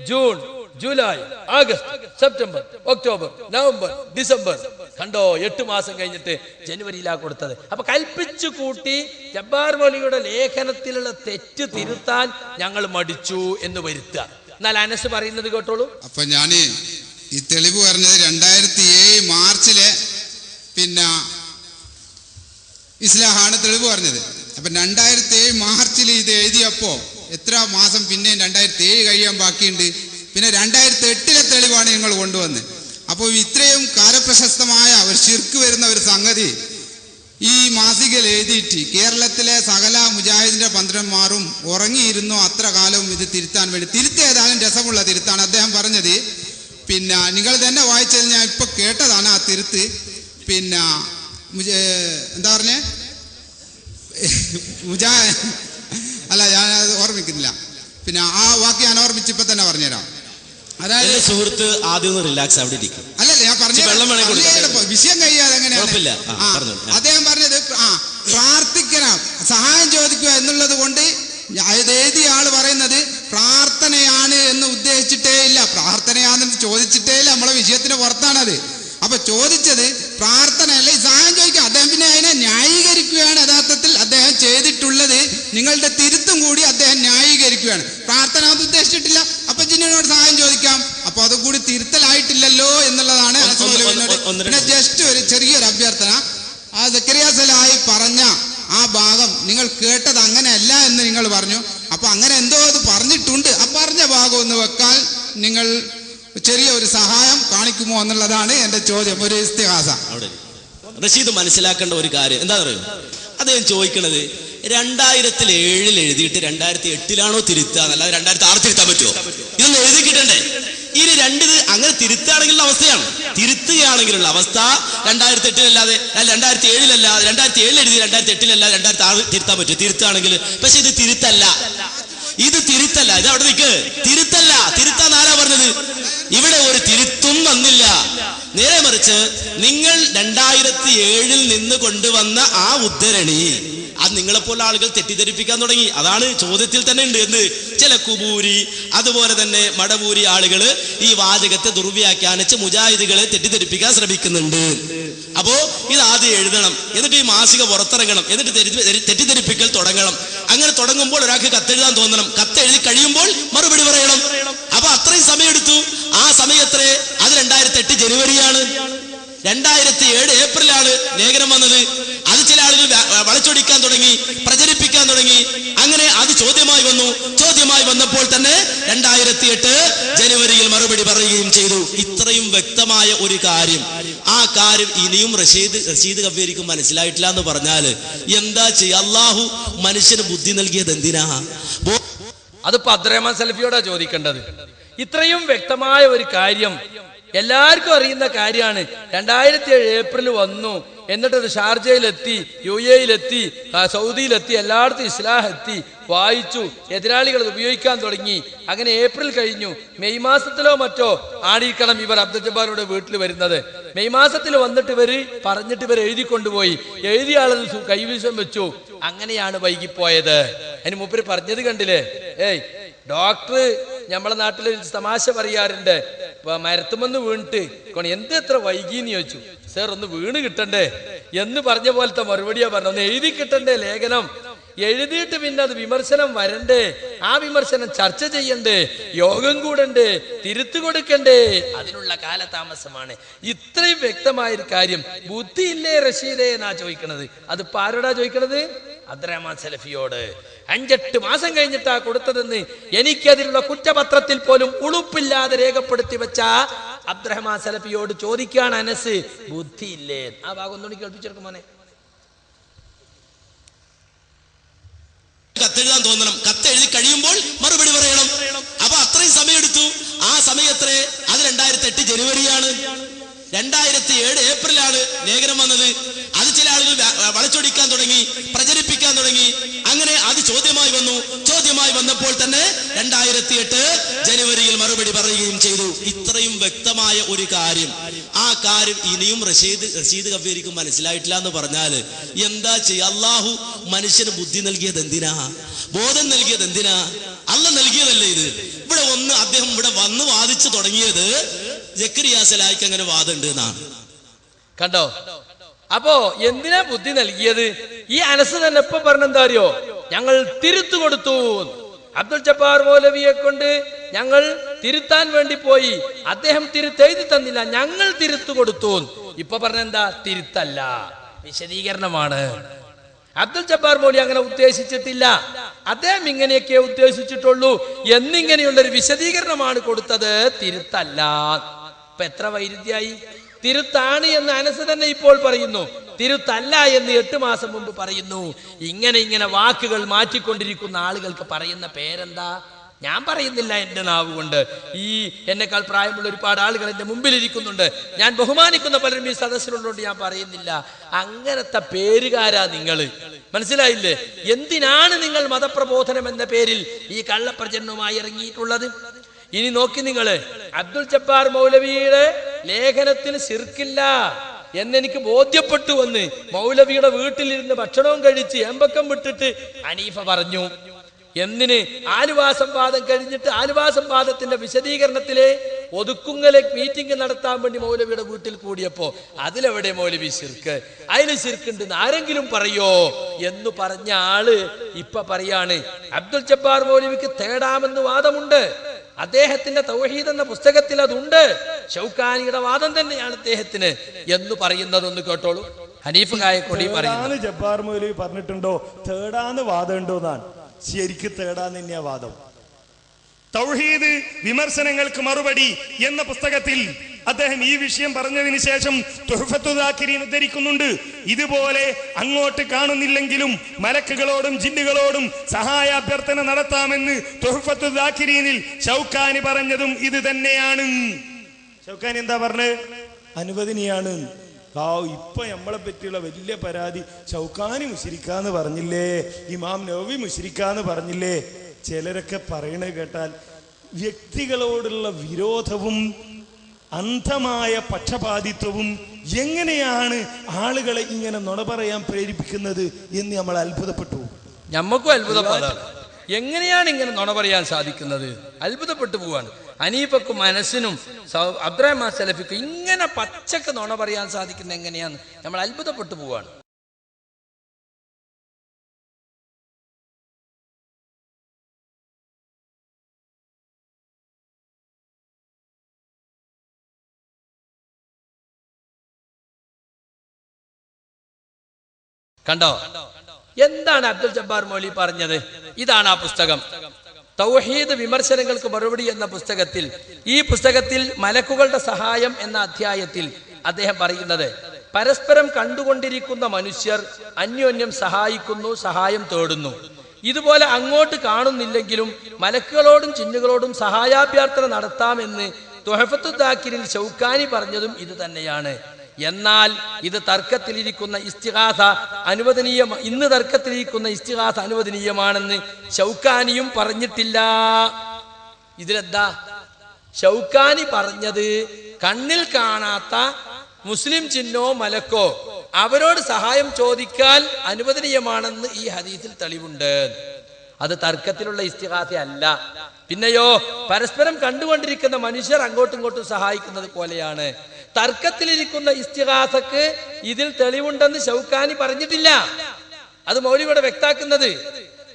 June, July, August, September, October, November, December. കണ്ടോ, 8 മാസം കഴിഞ്ഞിട്ട് ജനുവരിയിലാ കൊടുത്തത്. അപ്പൊ കൽപ്പിച്ചു കൂട്ടി ജബ്ബാർ മൗലവിയുടെ ലേഖനത്തിലുള്ള തെറ്റ് തിരുത്താൻ ഞങ്ങൾ മടിച്ചു എന്ന് വരുത്തുക. എന്നാൽ അനസ് പറയുന്നത് കേട്ടോളൂ. അപ്പൊ ഞാന് ഈ തെളിവ് പറഞ്ഞത് 2007 മാർച്ചിലെ പിന്നെ ഇസ്ലാഹാണ് തെളിവ് പറഞ്ഞത്. അപ്പം 2007 മാർച്ചിൽ ഇത് എഴുതിയപ്പോൾ എത്ര മാസം പിന്നെ 2007 കഴിയാൻ ബാക്കിയുണ്ട്. പിന്നെ 2008 തെളിവാണ് നിങ്ങൾ കൊണ്ടുവന്നത്. അപ്പോൾ ഇത്രയും കാലപ്രശസ്തമായ ഒരു ശിർക്ക് വരുന്ന ഒരു സംഗതി ഈ മാസികയിൽ എഴുതിയിട്ട് കേരളത്തിലെ സകല മുജാഹിദിന്റെ പന്ത്രന്മാരും ഉറങ്ങിയിരുന്നു അത്ര കാലവും ഇത് തിരുത്താൻ വേണ്ടി. തിരുത്തേതായാലും രസമുള്ള തിരുത്താണ് അദ്ദേഹം പറഞ്ഞത്. പിന്നെ നിങ്ങൾ തന്നെ വായിച്ചത് ഞാൻ ഇപ്പൊ കേട്ടതാണ് ആ തിരുത്ത്. പിന്നെ എന്താ പറഞ്ഞേ അല്ല ഞാൻ ഓർമ്മിക്കുന്നില്ല. പിന്നെ ആ വാക്ക് ഞാൻ ഓർമ്മിച്ചിപ്പോ തന്നെ പറഞ്ഞുതരാം. അതായത് സുഹൃത്ത് ആദ്യം ഒന്ന് റിലാക്സ് അവിടെ ഇരിക്കും. അല്ലല്ല ഞാൻ പറഞ്ഞു വിഷയം കഴിയാതെ എങ്ങനെയാണ് അദ്ദേഹം പറഞ്ഞത്. പ്രാർത്ഥിക്കണം, സഹായം ചോദിക്കുക എന്നുള്ളത് കൊണ്ട് എഴുതിയ ആള് പറയുന്നത് പ്രാർത്ഥനയാണ് എന്ന് ഉദ്ദേശിച്ചിട്ടേ ഇല്ല, പ്രാർത്ഥനയാണെന്ന് ചോദിച്ചിട്ടേ ഇല്ല. നമ്മളെ വിഷയത്തിന് പുറത്താണത്. അപ്പൊ ചോദിച്ചത് പ്രാർത്ഥനയല്ല, സഹായം ചോദിക്കുക. അദ്ദേഹം പിന്നെ അതിനെ ന്യായീകരിക്കുകയാണ്. യഥാർത്ഥത്തിൽ അദ്ദേഹം ചെയ്തിട്ടുള്ളത് നിങ്ങളുടെ തിരുത്തും കൂടി അദ്ദേഹം ന്യായീകരിക്കുകയാണ്. പ്രാർത്ഥന അത് ഉദ്ദേശിച്ചിട്ടില്ല, അപ്പൊ ജിന്നിനോട് സഹായം ചോദിക്കാം. അപ്പൊ അതും കൂടി തിരുത്തലായിട്ടില്ലല്ലോ എന്നുള്ളതാണ്. പിന്നെ ജസ്റ്റ് ഒരു ചെറിയൊരു അഭ്യർത്ഥന, ആ സക്കരിയ സലാഹി പറഞ്ഞ ആ ഭാഗം നിങ്ങൾ കേട്ടത് അങ്ങനെയല്ല എന്ന് നിങ്ങൾ പറഞ്ഞു. അപ്പൊ അങ്ങനെ എന്തോ അത് പറഞ്ഞിട്ടുണ്ട്. ആ പറഞ്ഞ ഭാഗം ഒന്ന് വെക്കാൻ നിങ്ങൾ ചെറിയ ഒരു സഹായം കാണിക്കുമോ എന്നുള്ളതാണ് എന്റെ ചോദ്യം. ഒരു ഇസ്തിഹാസ. റഷീദ് മനസ്സിലാക്കേണ്ട ഒരു കാര്യം എന്താ പറയുക, അദ്ദേഹം ചോദിക്കണത് 2007 എഴുതിയിട്ട് 2008 തിരുത്തുക എന്നല്ലാതെ 2006 തിരുത്താൻ പറ്റുമോ? ഇതൊന്ന് എഴുതി കിട്ടണ്ടേ? ഇനി രണ്ടിത് അങ്ങനെ തിരുത്തുകയാണെങ്കിലുള്ള അവസ്ഥയാണ്. തിരുത്തുകയാണെങ്കിലുള്ള അവസ്ഥ 2008 2007 2007 എഴുതി 2008 2006 തിരുത്താൻ പറ്റും തിരുത്തുകയാണെങ്കിൽ. പക്ഷെ ഇത് തിരുത്തല്ല, ഇത് തിരുത്തല്ല. ഇത് അവിടെ നിൽക്ക്, തിരുത്തല്ല. തിരുത്താൻ ആരാ പറഞ്ഞത്? ഇവിടെ ഒരു തിരുത്തും വന്നില്ല. നേരെ മറിച്ച് നിങ്ങൾ 2007 നിന്ന് കൊണ്ടുവന്ന ആ ഉദ്ധരണി അത് നിങ്ങളെപ്പോലെ ആളുകൾ തെറ്റിദ്ധരിപ്പിക്കാൻ തുടങ്ങി. അതാണ് ചോദ്യത്തിൽ തന്നെ ഉണ്ട്. എന്ത് ചില കുബൂരി അതുപോലെ തന്നെ മടവൂരി ആളുകൾ ഈ വാചകത്തെ ദുർവ്യാഖ്യാനിച്ച് മുജാഹിദുകളെ തെറ്റിദ്ധരിപ്പിക്കാൻ ശ്രമിക്കുന്നുണ്ട്. അപ്പോ ഇത് ആദ്യം എഴുതണം, എന്നിട്ട് ഈ മാസിക പുറത്തിറങ്ങണം, എന്നിട്ട് തെറ്റിദ്ധരിപ്പിക്കൽ തുടങ്ങണം. അങ്ങനെ തുടങ്ങുമ്പോൾ ഒരാൾക്ക് കത്തെഴുതാൻ തോന്നണം, കത്തെഴുതി കഴിയുമ്പോൾ മറുപടി പറയണം. അപ്പൊ അത്രയും സമയമെടുത്തു. ആ സമയത്രേ? അത് 2008 ജനുവരിയാണ്. 2007 ഏപ്രിലാണ് ലേഖനം വന്നത്. അത് ചില ആളുകൾ വളച്ചൊടിക്കാൻ തുടങ്ങി, പ്രചരിപ്പിക്കാൻ തുടങ്ങി. അങ്ങനെ അത് ചോദ്യമായി വന്നു. ചോദ്യമായി വന്നപ്പോൾ തന്നെ 2008 ജനുവരിയിൽ മറുപടി പറയുകയും ചെയ്തു. ഇത്രയും വ്യക്തമായ ഒരു കാര്യം, ആ കാര്യം ഇനിയും റഷീദ് കവ്വേരിക്കും മനസ്സിലായിട്ടില്ല എന്ന് പറഞ്ഞാല് എന്താ ചെയ്യുക? അള്ളാഹു മനുഷ്യന് ബുദ്ധി നൽകിയത് എന്തിനാ? അതിപ്പോ അബ്ദുറഹ്മാൻ സലഫിയോടാ ചോദിക്കേണ്ടത്. ഇത്രയും വ്യക്തമായ ഒരു കാര്യം എല്ലാവർക്കും അറിയുന്ന കാര്യമാണ്. 2007 ഏപ്രിൽ വന്നു, എന്നിട്ടത് ഷാർജയിലെത്തി, UAE-യിലെത്തി, സൗദിയിലെത്തി, എല്ലായിടത്തും ഇസ്ലാഹ് എത്തി, വായിച്ചു, എതിരാളികൾ ഉപയോഗിക്കാൻ തുടങ്ങി. അങ്ങനെ ഏപ്രിൽ കഴിഞ്ഞു. മെയ് മാസത്തിലോ മറ്റോ ആടിക്കണം ഇവർ അബ്ദുൽ ജബ്ബാറിന്റെ വീട്ടിൽ വരുന്നത്. മെയ് മാസത്തിൽ വന്നിട്ട് പറഞ്ഞിട്ട് ഇവർ എഴുതി കൊണ്ടുപോയി. എഴുതിയ ആളത് കൈവശം വെച്ചു. അങ്ങനെയാണ് വൈകിപ്പോയത്. അതിന് മൂപ്പര് പറഞ്ഞത് കണ്ടില്ലേ? ഡോക്ടർ നമ്മളെ നാട്ടിൽ തമാശ പറയാറുണ്ട്, മരത്തുമെന്ന് വീണിട്ട് എന്ത് എത്ര വൈകിന്ന് ചോദിച്ചു. സാർ ഒന്ന് വീണ് കിട്ടണ്ടേ എന്ന് പറഞ്ഞ പോലത്തെ മറുപടിയാ പറഞ്ഞു. ഒന്ന് എഴുതി കിട്ടണ്ടേ ലേഖനം? എഴുതിയിട്ട് പിന്നെ അത് വിമർശനം വരണ്ടേ? ആ വിമർശനം ചർച്ച ചെയ്യണ്ടേ? യോഗം കൂടണ്ടേ? തിരുത്തു കൊടുക്കണ്ടേ? അതിനുള്ള കാലതാമസമാണ്. ഇത്രയും വ്യക്തമായൊരു കാര്യം ബുദ്ധിയില്ലേ റഷീദേ എന്നാ ചോദിക്കണത്. അത് ആരോടാ ചോദിക്കണത്? അബ്ദുറഹ്മാൻ സലഫിയോട്. 5-8 മാസം കഴിഞ്ഞിട്ടാ കൊടുത്തതെന്ന് എനിക്കതിലുള്ള കുറ്റപത്രത്തിൽ പോലും ഉളുപ്പില്ലാതെ രേഖപ്പെടുത്തി വെച്ച അബ്ദുറഹ്മാൻ സലഫിയോട് ചോദിക്കുകയാണ് അനസ്, ബുദ്ധിയില്ലേ? ആ ഭാഗം ഒന്നുകൂടി കേൾപ്പിച്ചെടുക്കും മോനെ. കത്തെഴുതാൻ തോന്നണം, കത്തെഴുതി കഴിയുമ്പോൾ മറുപടി പറയണം. അപ്പൊ അത്രയും സമയമെടുത്തു. ആ സമയത്രേ? അത് 2008 ജനുവരിയാണ്. 2007 ഏപ്രിലാണ് ലേഖനം വന്നത്. അത് ചില ആളുകൾ വളച്ചൊടിക്കാൻ തുടങ്ങി, പ്രചരിപ്പിക്കാൻ തുടങ്ങി. അങ്ങനെ അത് ചോദ്യമായി വന്നു. ചോദ്യമായി വന്നപ്പോൾ തന്നെ 2008 ജനുവരിയിൽ മറുപടി പറയുകയും ചെയ്തു. ഇത്രയും വ്യക്തമായ ഒരു കാര്യം, ആ കാര്യം ഇനിയും റഷീദ് കവ്വേരിക്കും മനസ്സിലായിട്ടില്ല എന്ന് പറഞ്ഞാല് എന്താ ചെയ്യുക? അള്ളാഹു മനുഷ്യന് ബുദ്ധി നൽകിയത് എന്തിനാ? ബോധം നൽകിയത് എന്തിനാ? അല്ല നൽകിയതല്ലേ ഇത്? ഇവിടെ അദ്ദേഹം ഇവിടെ വന്ന് വാദിച്ചു തുടങ്ങിയത് സക്കരിയ സലാഹിക്ക് അങ്ങനെ വാദമുണ്ട് എന്നാണ്. കണ്ടോ? അപ്പോ എന്തിനാ ബുദ്ധി നൽകിയത്? ഈ അനസ് തന്നെ ഇപ്പൊ പറഞ്ഞെന്താ അറിയോ? ഞങ്ങൾ തിരുത്തു കൊടുത്തു. അബ്ദുൽ ജബ്ബാർ മൗലവിയെ കൊണ്ട് ഞങ്ങൾ തിരുത്താൻ വേണ്ടി പോയി. അദ്ദേഹം തിരുത്തെഴുതി തന്നില്ല, ഞങ്ങൾ തിരുത്തു കൊടുത്തു. ഇപ്പൊ പറഞ്ഞെന്താ? തിരുത്തല്ല, വിശദീകരണമാണ്. അബ്ദുൽ ജബ്ബാർ മൗലി അങ്ങനെ ഉദ്ദേശിച്ചിട്ടില്ല, അദ്ദേഹം ഇങ്ങനെയൊക്കെ ഉദ്ദേശിച്ചിട്ടുള്ളൂ എന്നിങ്ങനെയുള്ളൊരു വിശദീകരണമാണ് കൊടുത്തത്, തിരുത്തല്ല. ഇപ്പൊ എത്ര വൈരുദ്ധ്യായി? തിരുത്താണ് എന്ന് അനസ് തന്നെ ഇപ്പോൾ പറയുന്നു, തിരുത്തല്ല എന്ന് 8 മാസം മുമ്പ് പറയുന്നു. ഇങ്ങനെ വാക്കുകൾ മാറ്റിക്കൊണ്ടിരിക്കുന്ന ആളുകൾക്ക് പറയുന്ന പേരെന്താ? ഞാൻ പറയുന്നില്ല, എൻ്റെ നാവ് കൊണ്ട്. ഈ എന്നെക്കാൾ പ്രായമുള്ള ഒരുപാട് ആളുകൾ എൻ്റെ മുമ്പിലിരിക്കുന്നുണ്ട്, ഞാൻ ബഹുമാനിക്കുന്ന പലരും ഈ സദസ്സിലുള്ളതുകൊണ്ട് ഞാൻ പറയുന്നില്ല. അങ്ങനത്തെ പേരുകാരാ നിങ്ങൾ, മനസ്സിലായില്ലേ? എന്തിനാണ് നിങ്ങൾ മതപ്രബോധനം എന്ന പേരിൽ ഈ കള്ളപ്രചരണവുമായി ഇറങ്ങിയിട്ടുള്ളത്? ഇനി നോക്കി നിങ്ങള്, അബ്ദുൽ ജബ്ബാർ മൗലവിയുടെ ലേഖനത്തിൽ ശിർക്കില്ല എന്നെനിക്ക് ബോധ്യപ്പെട്ടു എന്ന് മൗലവിയുടെ വീട്ടിലിരുന്ന് ഭക്ഷണവും കഴിച്ച് എമ്പക്കം വിട്ടിട്ട് ഹനീഫ പറഞ്ഞു. എന്തിന്? ആലുവാ സംവാദം കഴിഞ്ഞിട്ട് ആലുവാ സംവാദത്തിന്റെ വിശദീകരണത്തിലെ ഒതുക്കുങ്ങലെ മീറ്റിംഗ് നടത്താൻ വേണ്ടി മൗലവിയുടെ വീട്ടിൽ കൂടിയപ്പോ അതിലെവിടെ മൗലവി ശിർക്ക്? അതിൽ ശിർക്കുണ്ടെന്ന് ആരെങ്കിലും പറയോ എന്ന് പറഞ്ഞ ആള് ഇപ്പൊ പറയാണ് അബ്ദുൽ ജബ്ബാർ മൗലവിക്ക് തേടാമെന്ന് വാദമുണ്ട്, അദ്ദേഹത്തിന്റെ തൗഹീദ് എന്ന പുസ്തകത്തിൽ അതുണ്ട്, ഷൗക്കാനിയുടെ വാദം തന്നെയാണ് അദ്ദേഹത്തിന് എന്ന് പറയുന്നതൊന്ന് കേട്ടോളൂ. ഹനീഫ് കായക്കൊടി പറയുന്നു, ജബ്ബാർ മൗലവി പറഞ്ഞിട്ടുണ്ടോ തേടാന്ന് വാദമുണ്ടോ എന്നാണ്. ശരിക്ക് തേടാന്ന് തന്നെയാ വാദം. തൗഹീദ് വിമർശനങ്ങൾക്ക് മറുപടി എന്ന പുസ്തകത്തിൽ അദ്ദേഹം ഈ വിഷയം പറഞ്ഞതിന് ശേഷം തുഹ്ഫത്തുൽ ദാക്കിരീൻ ഉദ്ധരിക്കുന്നുണ്ട്. ഇതുപോലെ അങ്ങോട്ട് കാണുന്നില്ലെങ്കിലും മലക്കുകളോടും ജിന്നുകളോടും സഹായാഭ്യർത്ഥന നടത്താമെന്ന് തുഹ്ഫത്തുൽ ദാക്കിരീനിൽ ഷൗക്കാനി പറഞ്ഞതും ഇത് തന്നെയാണ്. ഷൗക്കാനി എന്താ പറഞ്ഞത്? അനുവദനീയാണ്. ഇപ്പൊ നമ്മളെ പറ്റിയുള്ള വലിയ പരാതി, ഷൗക്കാനി മുശ്രിക്കാന്ന് പറഞ്ഞില്ലേ, ഇമാം നവവി മുശ്രിക്കാന്ന് പറഞ്ഞില്ലേ. ചിലരൊക്കെ പറയണത് കേട്ടാൽ വ്യക്തികളോടുള്ള വിരോധവും അന്ധമായ പക്ഷപാതിത്വവും എങ്ങനെയാണ് ആളുകളെ ഇങ്ങനെ നുണ പറയാൻ പ്രേരിപ്പിക്കുന്നത് എന്ന് നമ്മൾ അത്ഭുതപ്പെട്ടു. ഞമ്മക്കും അത്ഭുതമാണ്, എങ്ങനെയാണ് ഇങ്ങനെ നുണ പറയാൻ സാധിക്കുന്നത്? അത്ഭുതപ്പെട്ടു പോവാണ്. ഹനീഫക്കും മനസ്സിനും അബ്ദുറഹ്മാൻ സലഫിക്കും ഇങ്ങനെ പച്ചക്ക് നുണ പറയാൻ സാധിക്കുന്നത് എങ്ങനെയാന്ന് നമ്മൾ അത്ഭുതപ്പെട്ടു പോവാണ്. കണ്ടോ എന്താണ് അബ്ദുൽ ജബ്ബാർ മൗലവി പറഞ്ഞത്? ഇതാണ് ആ പുസ്തകം, തൗഹീദ് വിമർശനങ്ങൾക്ക് മറുപടി എന്ന പുസ്തകത്തിൽ. ഈ പുസ്തകത്തിൽ മലക്കുകളുടെ സഹായം എന്ന അധ്യായത്തിൽ അദ്ദേഹം പറയുന്നത്, പരസ്പരം കണ്ടുകൊണ്ടിരിക്കുന്ന മനുഷ്യർ അന്യോന്യം സഹായിക്കുന്നു, സഹായം തേടുന്നു. ഇതുപോലെ അങ്ങോട്ട് കാണുന്നില്ലെങ്കിലും മലക്കുകളോടും ജിന്നുകളോടും സഹായാഭ്യർത്ഥന നടത്താമെന്ന് തുഹഫത്തുൽ ദാക്കിരിൽ ഷൗക്കാനി പറഞ്ഞതും ഇത് തന്നെയാണ്. എന്നാൽ ഇത് തർക്കത്തിലിരിക്കുന്ന ഇസ്തിഗാസ ഇന്ന് തർക്കത്തിലിരിക്കുന്ന ഇസ്തിഗാസ അനുവദനീയമാണെന്ന് ഷൗക്കാനിയും പറഞ്ഞിട്ടില്ല. ഇതിലെന്താ ഷൗക്കാനി പറഞ്ഞത്? കണ്ണിൽ കാണാത്ത മുസ്ലിം ജിന്നോ മലക്കോ അവരോട് സഹായം ചോദിക്കാൻ അനുവദനീയമാണെന്ന് ഈ ഹദീസിൽ തെളിവുണ്ട്. അത് തർക്കത്തിലുള്ള ഇസ്തിഗാസ അല്ല. പിന്നെയോ പരസ്പരം കണ്ടുകൊണ്ടിരിക്കുന്ന മനുഷ്യർ അങ്ങോട്ടും ഇങ്ങോട്ടും സഹായിക്കുന്നത് പോലെയാണ്. തർക്കത്തിലിരിക്കുന്ന ഇസ്തിഗാസക്ക് ഇതിൽ തെളിവുണ്ടെന്ന് ഷൗക്കാനി പറഞ്ഞിട്ടില്ല. അത് മൗലവിയുടെ വ്യക്താക്കുന്നത്.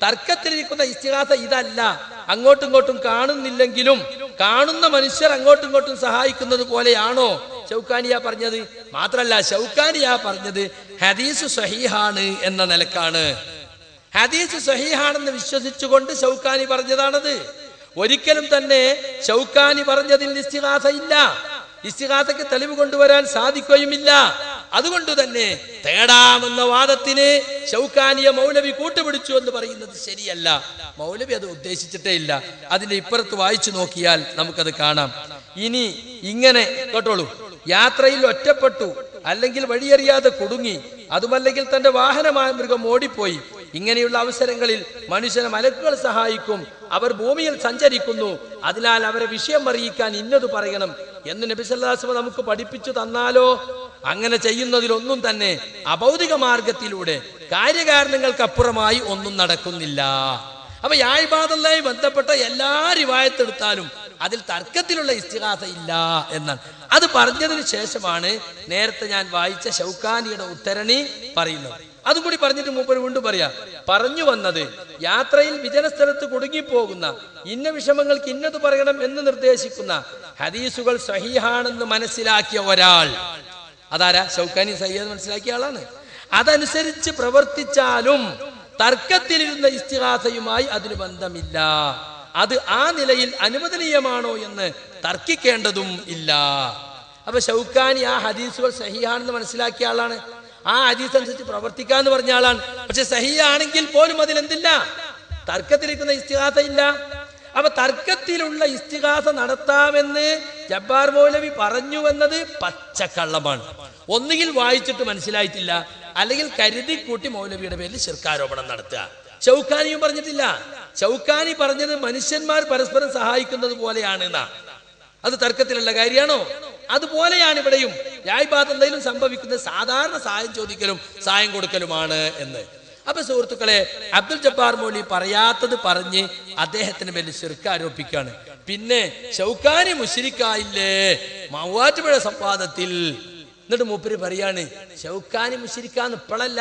തർക്കത്തിലിരിക്കുന്ന ഇസ്തിഗാസ ഇതല്ല, അങ്ങോട്ടും ഇങ്ങോട്ടും കാണുന്നില്ലെങ്കിലും കാണുന്ന മനുഷ്യർ അങ്ങോട്ടും ഇങ്ങോട്ടും സഹായിക്കുന്നത് പോലെയാണോ ഷൗക്കാനിയ പറഞ്ഞത്? മാത്രല്ല ഷൗക്കാനിയ പറഞ്ഞത് ഹദീസ് സ്വഹീഹാണ് എന്ന നിലക്കാണ്. ഹദീസ് സ്വഹീഹാണെന്ന് വിശ്വസിച്ചുകൊണ്ട് ഷൗക്കാനി പറഞ്ഞതാണത്. ഒരിക്കലും തന്നെ ഷൗക്കാനി പറഞ്ഞതിൽ ഇസ്തിഗാസ ഇല്ല, ഇസ്തിഗാസയ്ക്ക് തെളിവ് കൊണ്ടുവരാൻ സാധിക്കുകയുമില്ല. അതുകൊണ്ട് തന്നെ തേടാമെന്ന വാദത്തിന് ഷൗക്കാനിയെ മൗലവി കൂട്ടുപിടിച്ചു എന്ന് പറയുന്നത് ശരിയല്ല. മൗലവി അത് ഉദ്ദേശിച്ചിട്ടേ ഇല്ല. അതിന്റെ ഇപ്പുറത്ത് വായിച്ചു നോക്കിയാൽ നമുക്കത് കാണാം. ഇനി ഇങ്ങനെ കേട്ടോളൂ, യാത്രയിൽ ഒറ്റപ്പെട്ടു, അല്ലെങ്കിൽ വഴിയറിയാതെ കുടുങ്ങി, അതുമല്ലെങ്കിൽ തന്റെ വാഹനമായ മൃഗം ഓടിപ്പോയി, ഇങ്ങനെയുള്ള അവസരങ്ങളിൽ മനുഷ്യനെ മലക്കുകൾ സഹായിക്കും. അവർ ഭൂമിയിൽ സഞ്ചരിക്കുന്നു, അതിനാൽ അവരെ വിഷയം അറിയിക്കാൻ ഇന്നത് പറയണം എന്ന് നബി സല്ലല്ലാഹു അലൈഹി വസല്ലം നമുക്ക് പഠിപ്പിച്ചു തന്നാലോ? അങ്ങനെ ചെയ്യുന്നതിലൊന്നും തന്നെ അഭൗതിക മാർഗത്തിലൂടെ കാര്യകാരണങ്ങൾക്കപ്പുറമായി ഒന്നും നടക്കുന്നില്ല. അപ്പൊ യാ ഇബാദല്ലാഹി ബന്ധപ്പെട്ട എല്ലാ റിവായത്തെടുത്താലും അതിൽ തർക്കത്തിലുള്ള ഇസ്തിഗാസ ഇല്ല എന്നാണ്. അത് പറഞ്ഞതിന് ശേഷമാണ് നേരത്തെ ഞാൻ വായിച്ച ഷൗക്കാനിയുടെ ഉദ്ധരണി പറയുന്നത്. അതും കൂടി പറഞ്ഞിട്ട് മൂപ്പര് വീണ്ടും പറയാ, പറഞ്ഞു വന്നത് യാത്രയിൽ വിജനസ്ഥലത്ത് കുടുങ്ങിപ്പോകുന്ന ഇന്ന വിഷമങ്ങൾക്ക് ഇന്നത് പറയണം എന്ന് നിർദ്ദേശിക്കുന്ന ഹദീസുകൾ സ്വഹീഹാണെന്ന് മനസ്സിലാക്കിയ ഒരാൾ അതാരാ? ഷൗക്കാനി സയ്യിദ് മനസ്സിലാക്കിയ ആളാണ്. അതനുസരിച്ച് പ്രവർത്തിച്ചാലും തർക്കത്തിലിരുന്ന ഇസ്തിഗാസയുമായി അതിന് ബന്ധമില്ല. അത് ആ നിലയിൽ അനുവദനീയമാണോ എന്ന് തർക്കിക്കേണ്ടതും ഇല്ല. അപ്പൊ ഷൗക്കാനി ആ ഹദീസുകൾ സഹിയാണെന്ന് മനസ്സിലാക്കിയ ആളാണ്. ആ ഹദീസ് അനുസരിച്ച് പ്രവർത്തിക്കാന്ന് പറഞ്ഞ ആളാണ്. പക്ഷെ സഹിയാണെങ്കിൽ പോലും അതിലെന്തില്ല? തർക്കത്തിലിരിക്കുന്ന ഇസ്തിഗാസ ഇല്ല. അപ്പൊ തർക്കത്തിലുള്ള ഇസ്തിഗാസ നടത്താമെന്ന് ജബ്ബാർ മൗലവി പറഞ്ഞു എന്നത് പച്ചക്കള്ളമാണ്. ഒന്നുകിൽ വായിച്ചിട്ട് മനസ്സിലായിട്ടില്ല, അല്ലെങ്കിൽ കരുതി കൂട്ടി മൗലവിയുടെ പേരിൽ ശിർക്കാരോപണം നടത്തുക. ഷൗക്കാനിയും പറഞ്ഞിട്ടില്ല. ഷൗക്കാനി പറഞ്ഞത് മനുഷ്യന്മാർ പരസ്പരം സഹായിക്കുന്നത് പോലെയാണ് എന്നാ. അത് തർക്കത്തിലുള്ള കാര്യമാണോ? അതുപോലെയാണ് ഇവിടെയും എന്തെങ്കിലും സംഭവിക്കുന്നത് സാധാരണ സഹായം ചോദിക്കലും സഹായം കൊടുക്കലുമാണ് എന്ന്. അപ്പൊ സുഹൃത്തുക്കളെ, അബ്ദുൽ ജബ്ബാർ മൗലവി പറയാത്തത് പറഞ്ഞ് അദ്ദേഹത്തിന് മേലിൽ ശിർക്ക് ആരോപിക്കുകയാണ്. പിന്നെ ഷൗക്കാനി മുശ്രിക്കായില്ലേ മൂവാറ്റുപുഴ സംവാദത്തിൽ? എന്നിട്ട് മൂപ്പര് പറയാണ് ഷൗക്കാനി മുശ്രിക്കാന്ന് ഇപ്പോഴല്ല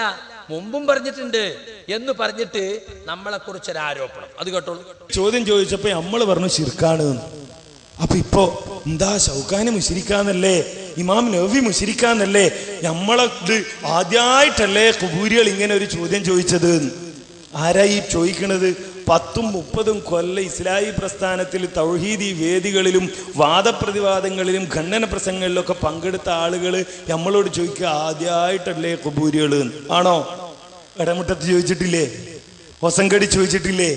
മുമ്പും പറഞ്ഞിട്ടുണ്ട് എന്ന് പറഞ്ഞിട്ട് നമ്മളെ കുറിച്ചൊരു ആരോപണം. അത് കേട്ടോളൂ. ചോദ്യം ചോദിച്ചപ്പോ നമ്മള് പറഞ്ഞു ശിർക്കാണ്. അപ്പൊ ഇപ്പോ എന്താ ഷൗക്കാനി മുശ്രിക്കാന്നല്ലേ, ഇമാം നവവി മുശ്രിക്കാന്നല്ലേ? നമ്മളെ ഇത് ആദ്യമായിട്ടല്ലേ ഖുബൂരികൾ ഇങ്ങനെ ഒരു ചോദ്യം ചോദിച്ചത്? ആരാ ഈ ചോദിക്കണത്? 10-30 കൊല്ലം ഇസ്ലാഹി പ്രസ്ഥാനത്തിൽ തൗഹീദി വേദികളിലും വാദപ്രതിവാദങ്ങളിലും ഖണ്ഡന പ്രസംഗങ്ങളിലൊക്കെ പങ്കെടുത്ത ആളുകൾ നമ്മളോട് ചോദിക്കുക ആദ്യമായിട്ടല്ലേ ഖുബൂരികൾ ആണോ? എടമുട്ടത്ത് ചോദിച്ചിട്ടില്ലേ? ഹൊസങ്കടി ചോദിച്ചിട്ടില്ലേ?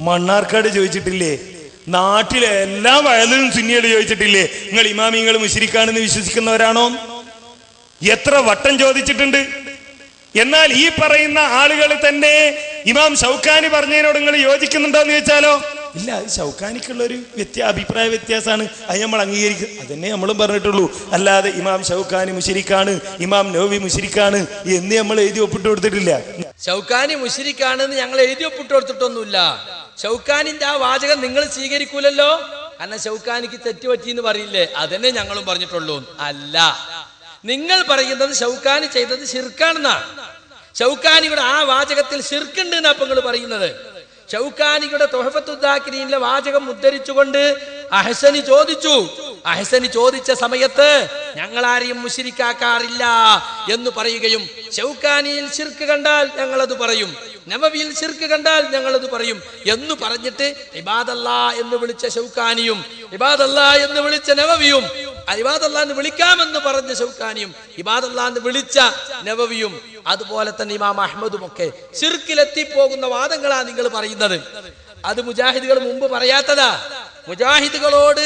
മണ്ണാർക്കാട് ചോദിച്ചിട്ടില്ലേ? നാട്ടിലെ എല്ലാ വയലിലും സുന്നികൾ ചോദിച്ചിട്ടില്ലേ നിങ്ങൾ ഇമാമിങ്ങൾ മുശ്രിക്കാണെന്ന് വിശ്വസിക്കുന്നവരാണോ? എത്ര വട്ടം ചോദിച്ചിട്ടുണ്ട്. എന്നാൽ ഈ പറയുന്ന ആളുകൾ തന്നെ ഇമാം ഷൗക്കാനി പറഞ്ഞതിനോട് നിങ്ങൾ യോജിക്കുന്നുണ്ടോ എന്ന് ചോദിച്ചാലോ ഇല്ല, അത് ഷൗക്കാനിക്കുള്ളൊരു അഭിപ്രായ വ്യത്യാസമാണ്, അത് നമ്മൾ അംഗീകരിക്കും. അതന്നെ നമ്മളും പറഞ്ഞിട്ടുള്ളൂ. അല്ലാതെ ഇമാം ഷൗക്കാനി മുശ്രിക്കാണ്, ഇമാം നവവി മുശ്രിക്കാണ് എന്ന് നമ്മൾ എഴുതി ഒപ്പിട്ട് കൊടുത്തിട്ടില്ല. ഷൗക്കാനി മുശ്രിക്കാണെന്ന് ഞങ്ങൾ എഴുതി ഒപ്പിട്ട് കൊടുത്തിട്ടൊന്നുമില്ല. ഷൗക്കാനിന്റെ ആ വാചകം നിങ്ങൾ സ്വീകരിക്കൂലല്ലോ. കാരണം ഷൗക്കാനിക്ക് തെറ്റുപറ്റി എന്ന് പറയില്ലേ, അതന്നെ ഞങ്ങളും പറഞ്ഞിട്ടുള്ളൂ. അല്ല, നിങ്ങൾ പറയുന്നത് ഷൗക്കാനി ചെയ്തത് ശിർക്കാണെന്നാ. ഷൗക്കാനിയുടെ ആ വാചകത്തിൽ ശിർക്കുണ്ട് എന്നാ നിങ്ങൾ പറയുന്നത്. ഷൗക്കാനിയുടെ തുഹഫത്തുദ്ദാക്കിരീനിലെ വാചകം ഉദ്ധരിച്ചുകൊണ്ട് അഹ്സനി ചോദിച്ചു. അഹ്സനി ചോദിച്ച സമയത്ത് ഞങ്ങൾ ആരെയും മുശ്രിക്കാക്കാറില്ല എന്ന് പറയുകയും ഷൗക്കാനിയിൽ ശിർക്ക് കണ്ടാൽ ഞങ്ങളത് പറയും, നവവിയിൽ ശിർക്ക് കണ്ടാൽ ഞങ്ങളത് പറയും എന്ന് പറഞ്ഞിട്ട് ഇബാദല്ലാ എന്ന് വിളിച്ച ഷൗക്കാനിയും ഇബാദല്ലാ എന്ന് വിളിച്ച നവവിയും, ഇബാദല്ലാ എന്ന് വിളിക്കാമെന്ന് പറഞ്ഞ ഷൗക്കാനിയും ഇബാദല്ലാ എന്ന് വിളിച്ച നവവിയും അതുപോലെ തന്നെ ഇമാം അഹ്മദും ഒക്കെ ശിർക്കിലെത്തിപ്പോകുന്ന വാദങ്ങളാ നിങ്ങൾ പറയുന്നത്. അത് മുജാഹിദുകൾ മുമ്പ് പറയാത്തതാ. മുജാഹിദുകളോട്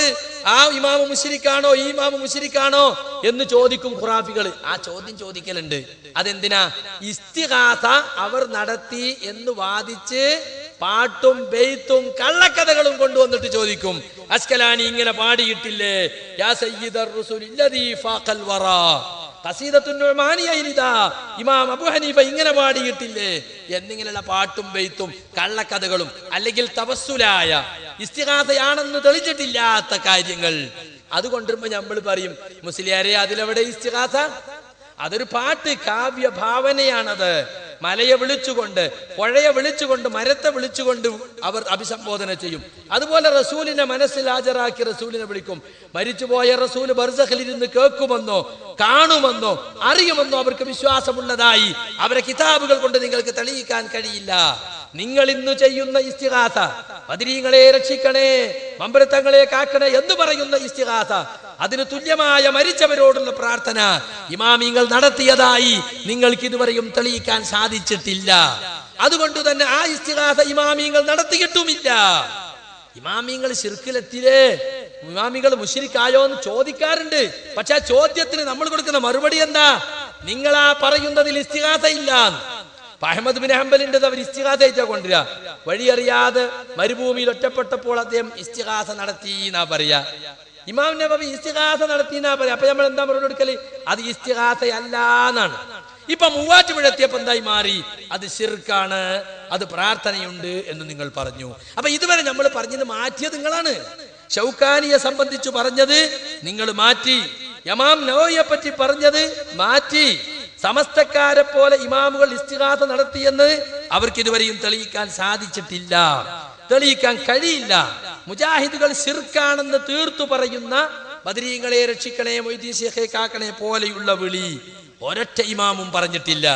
ആ ഇമാമു മുശ്രിക്കാണോ ഈ ഇമാമു മുശ്രിക്കാണോ എന്ന് ചോദിക്കും ഖുറാഫികൾ. ആ ചോദ്യം ചോദിക്കലുണ്ട്. അതെന്തിനാ? ഇസ്തിഗാസ അവർ നടത്തി എന്ന് വാദിച്ച് പാട്ടും ബെയ്ത്തും കള്ളക്കഥകളും കൊണ്ടുവന്നിട്ട് ചോദിക്കും, അസ്കലാനി ഇങ്ങനെ പാടിയിട്ടില്ലേ, യാ സയ്യിദർ റസൂലില്ലദീ ഫാഖൽ വറാ ഇമാം അബൂ ഹനീഫ ഇങ്ങനെ പാടിയിട്ടില്ലേ എന്നിങ്ങനെയുള്ള പാട്ടും ബെയ്ത്തും കള്ളക്കഥകളും അല്ലെങ്കിൽ തവസ്സുലായ ഇസ്തിഗാസയാണെന്ന് തെളിഞ്ഞിട്ടില്ലാത്ത കാര്യങ്ങൾ അതുകൊണ്ടിരുമ്പോ നമ്മൾ പറയും, മുസ്ലിയാരെ അതിലെവിടെ ഇസ്തിഗാസ? അതൊരു പാട്ട്, കാവ്യ ഭാവനയാണത്. മലയെ വിളിച്ചുകൊണ്ട്, പുഴയെ വിളിച്ചുകൊണ്ട്, മരത്തെ വിളിച്ചുകൊണ്ട് അവർ അഭിസംബോധന ചെയ്യും. അതുപോലെ റസൂലിനെ മനസ്സിൽ ഹാജരാക്കി റസൂലിനെ വിളിക്കും. മരിച്ചുപോയ റസൂൽ ബർസഖിലിരുന്ന് കേൾക്കുമെന്നോ കാണുമെന്നോ അറിയുമെന്നോ അവർക്ക് വിശ്വാസമുള്ളതായി അവരെ കിതാബുകൾ കൊണ്ട് നിങ്ങൾക്ക് തെളിയിക്കാൻ കഴിയില്ല. നിങ്ങൾ ഇന്ന് ചെയ്യുന്ന ഇസ്തിഗാസ, ബദരീങ്ങളെ രക്ഷിക്കണേ, മമ്പരത്തങ്ങളെ കാക്കണേ എന്ന് പറയുന്ന ഇസ്തിഗാസ, അതിന് തുല്യമായ മരിച്ചവരോടുള്ള പ്രാർത്ഥന ഇമാമിങ്ങൾ നടത്തിയതായി നിങ്ങൾക്ക് ഇതുവരെയും തെളിയിക്കാൻ സാധിച്ചിട്ടില്ല. അതുകൊണ്ട് തന്നെ ആ ഇസ്തിഗാസ ഇമാമിങ്ങൾ നടത്തിയിട്ടുമില്ല. ഇമാമിങ്ങൾ ശിർക്കിലെത്തില്ലേ, ഇമാമിങ്ങൾ മുശ്രിക്കായോ എന്ന് ചോദിക്കാറുണ്ട്. പക്ഷെ ആ ചോദ്യത്തിന് നമ്മൾ കൊടുക്കുന്ന മറുപടി എന്താ? നിങ്ങളാ പറയുന്നതിൽ ഇസ്തിഗാസ ഇല്ല. അഹ്മദ് ബിൻ ഹംബലിന്റെ അവർ ഇസ്തിഗാസ കൊണ്ടുവരിക. വഴിയറിയാതെ മരുഭൂമിയിൽ ഒറ്റപ്പെട്ടപ്പോൾ അദ്ദേഹം ഇസ്തിഗാസ നടത്തി എന്നാ പറയാ. ഇമാം നബവി ഇസ്തിഗാസ നടത്തി എന്നാ പറയാ. അപ്പൊ നമ്മൾ എന്താ മറുപടി കൊടുക്കല്? അത് ഇസ്തിഗാസയല്ല എന്നാണ്. ഇപ്പൊ മൂവാറ്റുപുഴെത്തിയപ്പോ എന്തായി മാറി? അത് ശിർക്കാണ്, അത് പ്രാർത്ഥനയുണ്ട് എന്ന് നിങ്ങൾ പറഞ്ഞു. അപ്പൊ ഇതുവരെ നമ്മൾ പറഞ്ഞത് മാറ്റിയത് നിങ്ങളാണ്. ഷൗക്കാനിയെ സംബന്ധിച്ച് പറഞ്ഞത് നിങ്ങൾ മാറ്റി, ഇമാം നവവിയെ പറ്റി പറഞ്ഞത് മാറ്റി. സമസ്തക്കാരെ പോലെ ഇമാമുകൾ ഇസ്തിഗാസ നടത്തിയെന്ന് അവർക്ക് ഇതുവരെയും തെളിയിക്കാൻ സാധിച്ചിട്ടില്ല, തെളിയിക്കാൻ കഴിയില്ല. മുജാഹിദുകൾ ശിർക്കാണെന്ന് തീർത്തു പറയുന്ന ബദരീങ്ങളെ രക്ഷിക്കണേ, മൊയ്തീൻ ശേഖെ കാക്കണേ പോലെയുള്ള വിളി ഒരൊറ്റ ഇമാമും പറഞ്ഞിട്ടില്ല.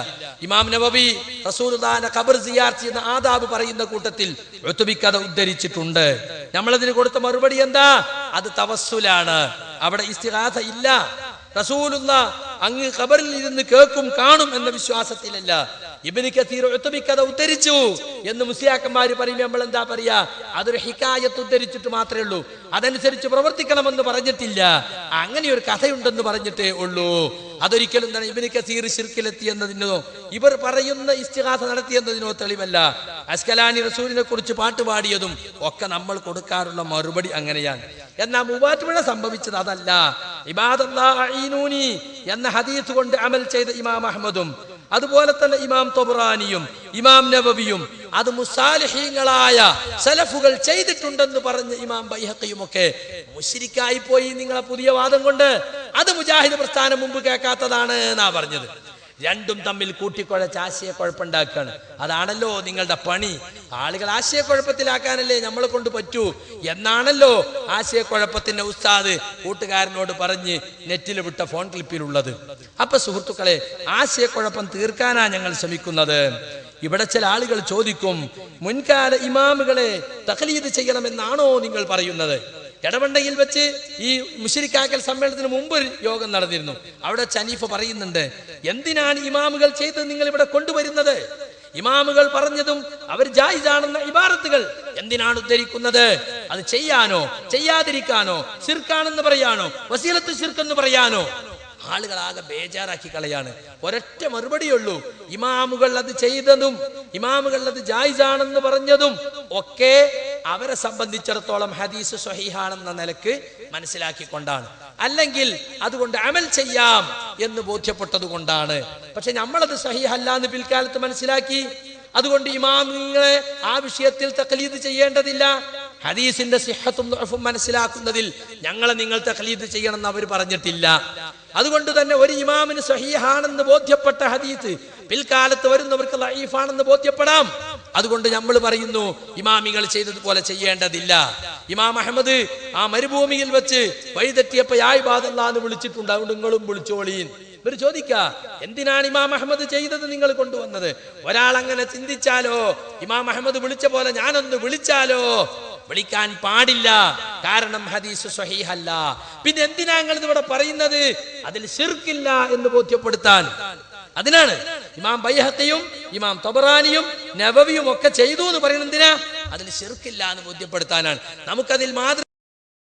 ഇമാം നവവി റസൂലുള്ളാഹിന്റെ ഖബർ സിയാറത്ത് ചെയ്യുന്ന ആദാബ് പറയുന്ന കൂട്ടത്തിൽ ഉത്ബിക്ക് അത് ഉദ്ധരിച്ചിട്ടുണ്ട്. നമ്മളതിന് കൊടുത്ത മറുപടി എന്താ? അത് തവസ്സുലാണ്, അവിടെ ഇസ്തിഗാസ ഇല്ല. റസൂലുള്ളാഹ് അങ്ങ് ഖബറിൽ ഇരുന്ന് കേൾക്കും കാണും എന്ന വിശ്വാസത്തിലല്ല. ഇബ്നു കസീർ ഉത്ബിക്ക് അത് ഉദ്ധരിച്ചു എന്ന് മുസ്ലിയാക്കന്മാര് പറയുമ്പോൾ നമ്മൾ എന്താ പറയാ? അതൊരു ഹിക്കായത്ത് ഉദ്ധരിച്ചിട്ട് മാത്രമേ ഉള്ളൂ, അതനുസരിച്ച് പ്രവർത്തിക്കണമെന്ന് പറഞ്ഞിട്ടില്ല. അങ്ങനെ ഒരു കഥയുണ്ടെന്ന് പറഞ്ഞിട്ടേ ഉള്ളൂ. അതൊരിക്കലും തന്നെ ഇബ്നു കസീർ ശിർക്കിലെത്തി എന്നതിനോ ഇവർ പറയുന്ന ഇസ്തിഗാസ നടത്തിയെന്നതിനോ തെളിവല്ല. അസ്കലാനി റസൂലിനെ കുറിച്ച് പാട്ടുപാടിയതും ഒക്കെ നമ്മൾ കൊടുക്കാറുള്ള മറുപടി അങ്ങനെയാണ്. എന്നാൽ മൂവാറ്റുപുഴ സംഭവിച്ചത് അതല്ല. ഇബാദല്ലാഹ് അഈനൂനി എന്ന ഹദീസ് കൊണ്ട് അമൽ ചെയ്ത ഇമാം അഹ്മദും അതുപോലെ തന്നെ ഇമാം തൊബ്രാനിയും ഇമാം നവവിയും അത് മുസാലിഹീങ്ങളായ സലഫുകൾ ചെയ്തിട്ടുണ്ടെന്ന് പറഞ്ഞ ഇമാം ബൈഹഖിയും ഒക്കെ മുശ്രിക്കായി പോയി നിങ്ങളെ പുതിയ വാദം കൊണ്ട്. അത് മുജാഹിദ് പ്രസ്ഥാനം മുമ്പ് കേൾക്കാത്തതാണ് എന്നാ പറഞ്ഞത്. രണ്ടും തമ്മിൽ കൂട്ടിക്കുഴച്ച് ആശയക്കുഴപ്പമുണ്ടാക്കുകയാണ്. അതാണല്ലോ നിങ്ങളുടെ പണി. ആളുകൾ ആശയക്കുഴപ്പത്തിലാക്കാനല്ലേ നമ്മളെ കൊണ്ട് പറ്റൂ എന്നാണല്ലോ ആശയക്കുഴപ്പത്തിന്റെ ഉസ്താദ് കൂട്ടുകാരനോട് പറഞ്ഞ് നെറ്റിൽ വിട്ട ഫോൺ ക്ലിപ്പിലുള്ളത്. അപ്പൊ സുഹൃത്തുക്കളെ, ആശയക്കുഴപ്പം തീർക്കാനാ ഞങ്ങൾ ശ്രമിക്കുന്നത്. ഇവിടെ ചില ആളുകൾ ചോദിക്കും, മുൻകാല ഇമാമുകളെ തഖ്ലീദ് ചെയ്യണമെന്നാണോ നിങ്ങൾ പറയുന്നത്? എടവണ്ണയിൽ വെച്ച് ഈ മുശ്രിക്കാക്കൽ സമ്മേളനത്തിന് മുമ്പ് ഒരു യോഗം നടന്നിരുന്നു. അവിടെ ചനീഫ പറയുന്നുണ്ട്, എന്തിനാണ് ഇമാമുകൾ ചെയ്തത് നിങ്ങൾ ഇവിടെ കൊണ്ടുവരുന്നത്? ഇമാമുകൾ പറഞ്ഞതും അവർ ജായിസാണെന്ന ഇബാറത്തുകൾ എന്തിനാണ് ഉദ്ധരിക്കുന്നത്? അത് ചെയ്യാനോ ചെയ്യാതിരിക്കാനോ, ശിർക്കാണെന്ന് പറയാനോ, വസീലത്ത് ശിർക്കെന്ന് പറയാനോ? ആളുകളാകെ ബേജാറാക്കി കളയാണ്. ഒരൊറ്റ മറുപടിയുള്ളൂ, ഇമാമുകൾ അത് ചെയ്തതും ഇമാമുകൾ അത് ജായിസാണെന്ന് പറഞ്ഞതും ഒക്കെ അവരെ സംബന്ധിച്ചിടത്തോളം ഹദീസ് സ്വഹീഹാണെന്ന നിലക്ക് മനസ്സിലാക്കിക്കൊണ്ടാണ്, അല്ലെങ്കിൽ അതുകൊണ്ട് അമൽ ചെയ്യാം എന്ന് ബോധ്യപ്പെട്ടത് കൊണ്ടാണ്. പക്ഷെ നമ്മളത് സ്വഹീഹല്ല എന്ന് പിൽക്കാലത്ത് മനസ്സിലാക്കി. അതുകൊണ്ട് ഇമാമുകളെ ആ വിഷയത്തിൽ തഖ്ലീദ് ചെയ്യേണ്ടതില്ല. ഹദീസിന്റെ സിഹ്ഹത്തും ദുഅഫും മനസ്സിലാക്കുന്നതിൽ ഞങ്ങളെ നിങ്ങൾ തഖ്ലീദ് ചെയ്യണമെന്ന് അവർ പറഞ്ഞിട്ടില്ല. അതുകൊണ്ട് തന്നെ ഒരു ഇമാമിന് സ്വഹീഹാണെന്ന് ബോധ്യപ്പെട്ട ഹദീസ് പിൽക്കാലത്ത് വരുന്നവർക്ക് ലഈഫാണെന്ന് ബോധ്യപ്പെടാം. അതുകൊണ്ട് നമ്മൾ പറയുന്നു ഇമാമികൾ ചെയ്തതുപോലെ ചെയ്യേണ്ടതില്ല. ഇമാം അഹ്മദ് ആ മരുഭൂമിയിൽ വെച്ച് വഴിതെറ്റിയപ്പോ യാ ഇബാദല്ലാഹ് എന്ന് വിളിച്ചിട്ടുണ്ട്. അതുകൊണ്ട് നിങ്ങളും വിളിച്ചോളീൻ. ഇവർ ചോദിക്ക, എന്തിനാണ് ഇമാം അഹ്മദ് ചെയ്തത് നിങ്ങൾ കൊണ്ടുവന്നത്? ഒരാൾ അങ്ങനെ ചിന്തിച്ചാലോ, ഇമാം അഹ്മദ് വിളിച്ച പോലെ ഞാനൊന്ന് വിളിച്ചാലോ? വിളിക്കാൻ പാടില്ല, കാരണം ഹദീസ് സ്വഹീഹല്ല. പിന്നെ എന്തിനാ നിങ്ങൾ ഇവിടെ പറയുന്നത്? അതിൽ ശിർക്കില്ല എന്ന് ബോധ്യപ്പെടുത്താൻ. അതിനാണ് ഇമാം ബൈഹഖിയും ഇമാം തബറാനിയും നവവിയും ഒക്കെ ചെയ്തു എന്ന് പറയുന്നത്. എന്തിനാ? അതിൽ ശിർക്കില്ല എന്ന് ബോധ്യപ്പെടുത്താനാണ്. നമുക്കതിൽ മാതൃക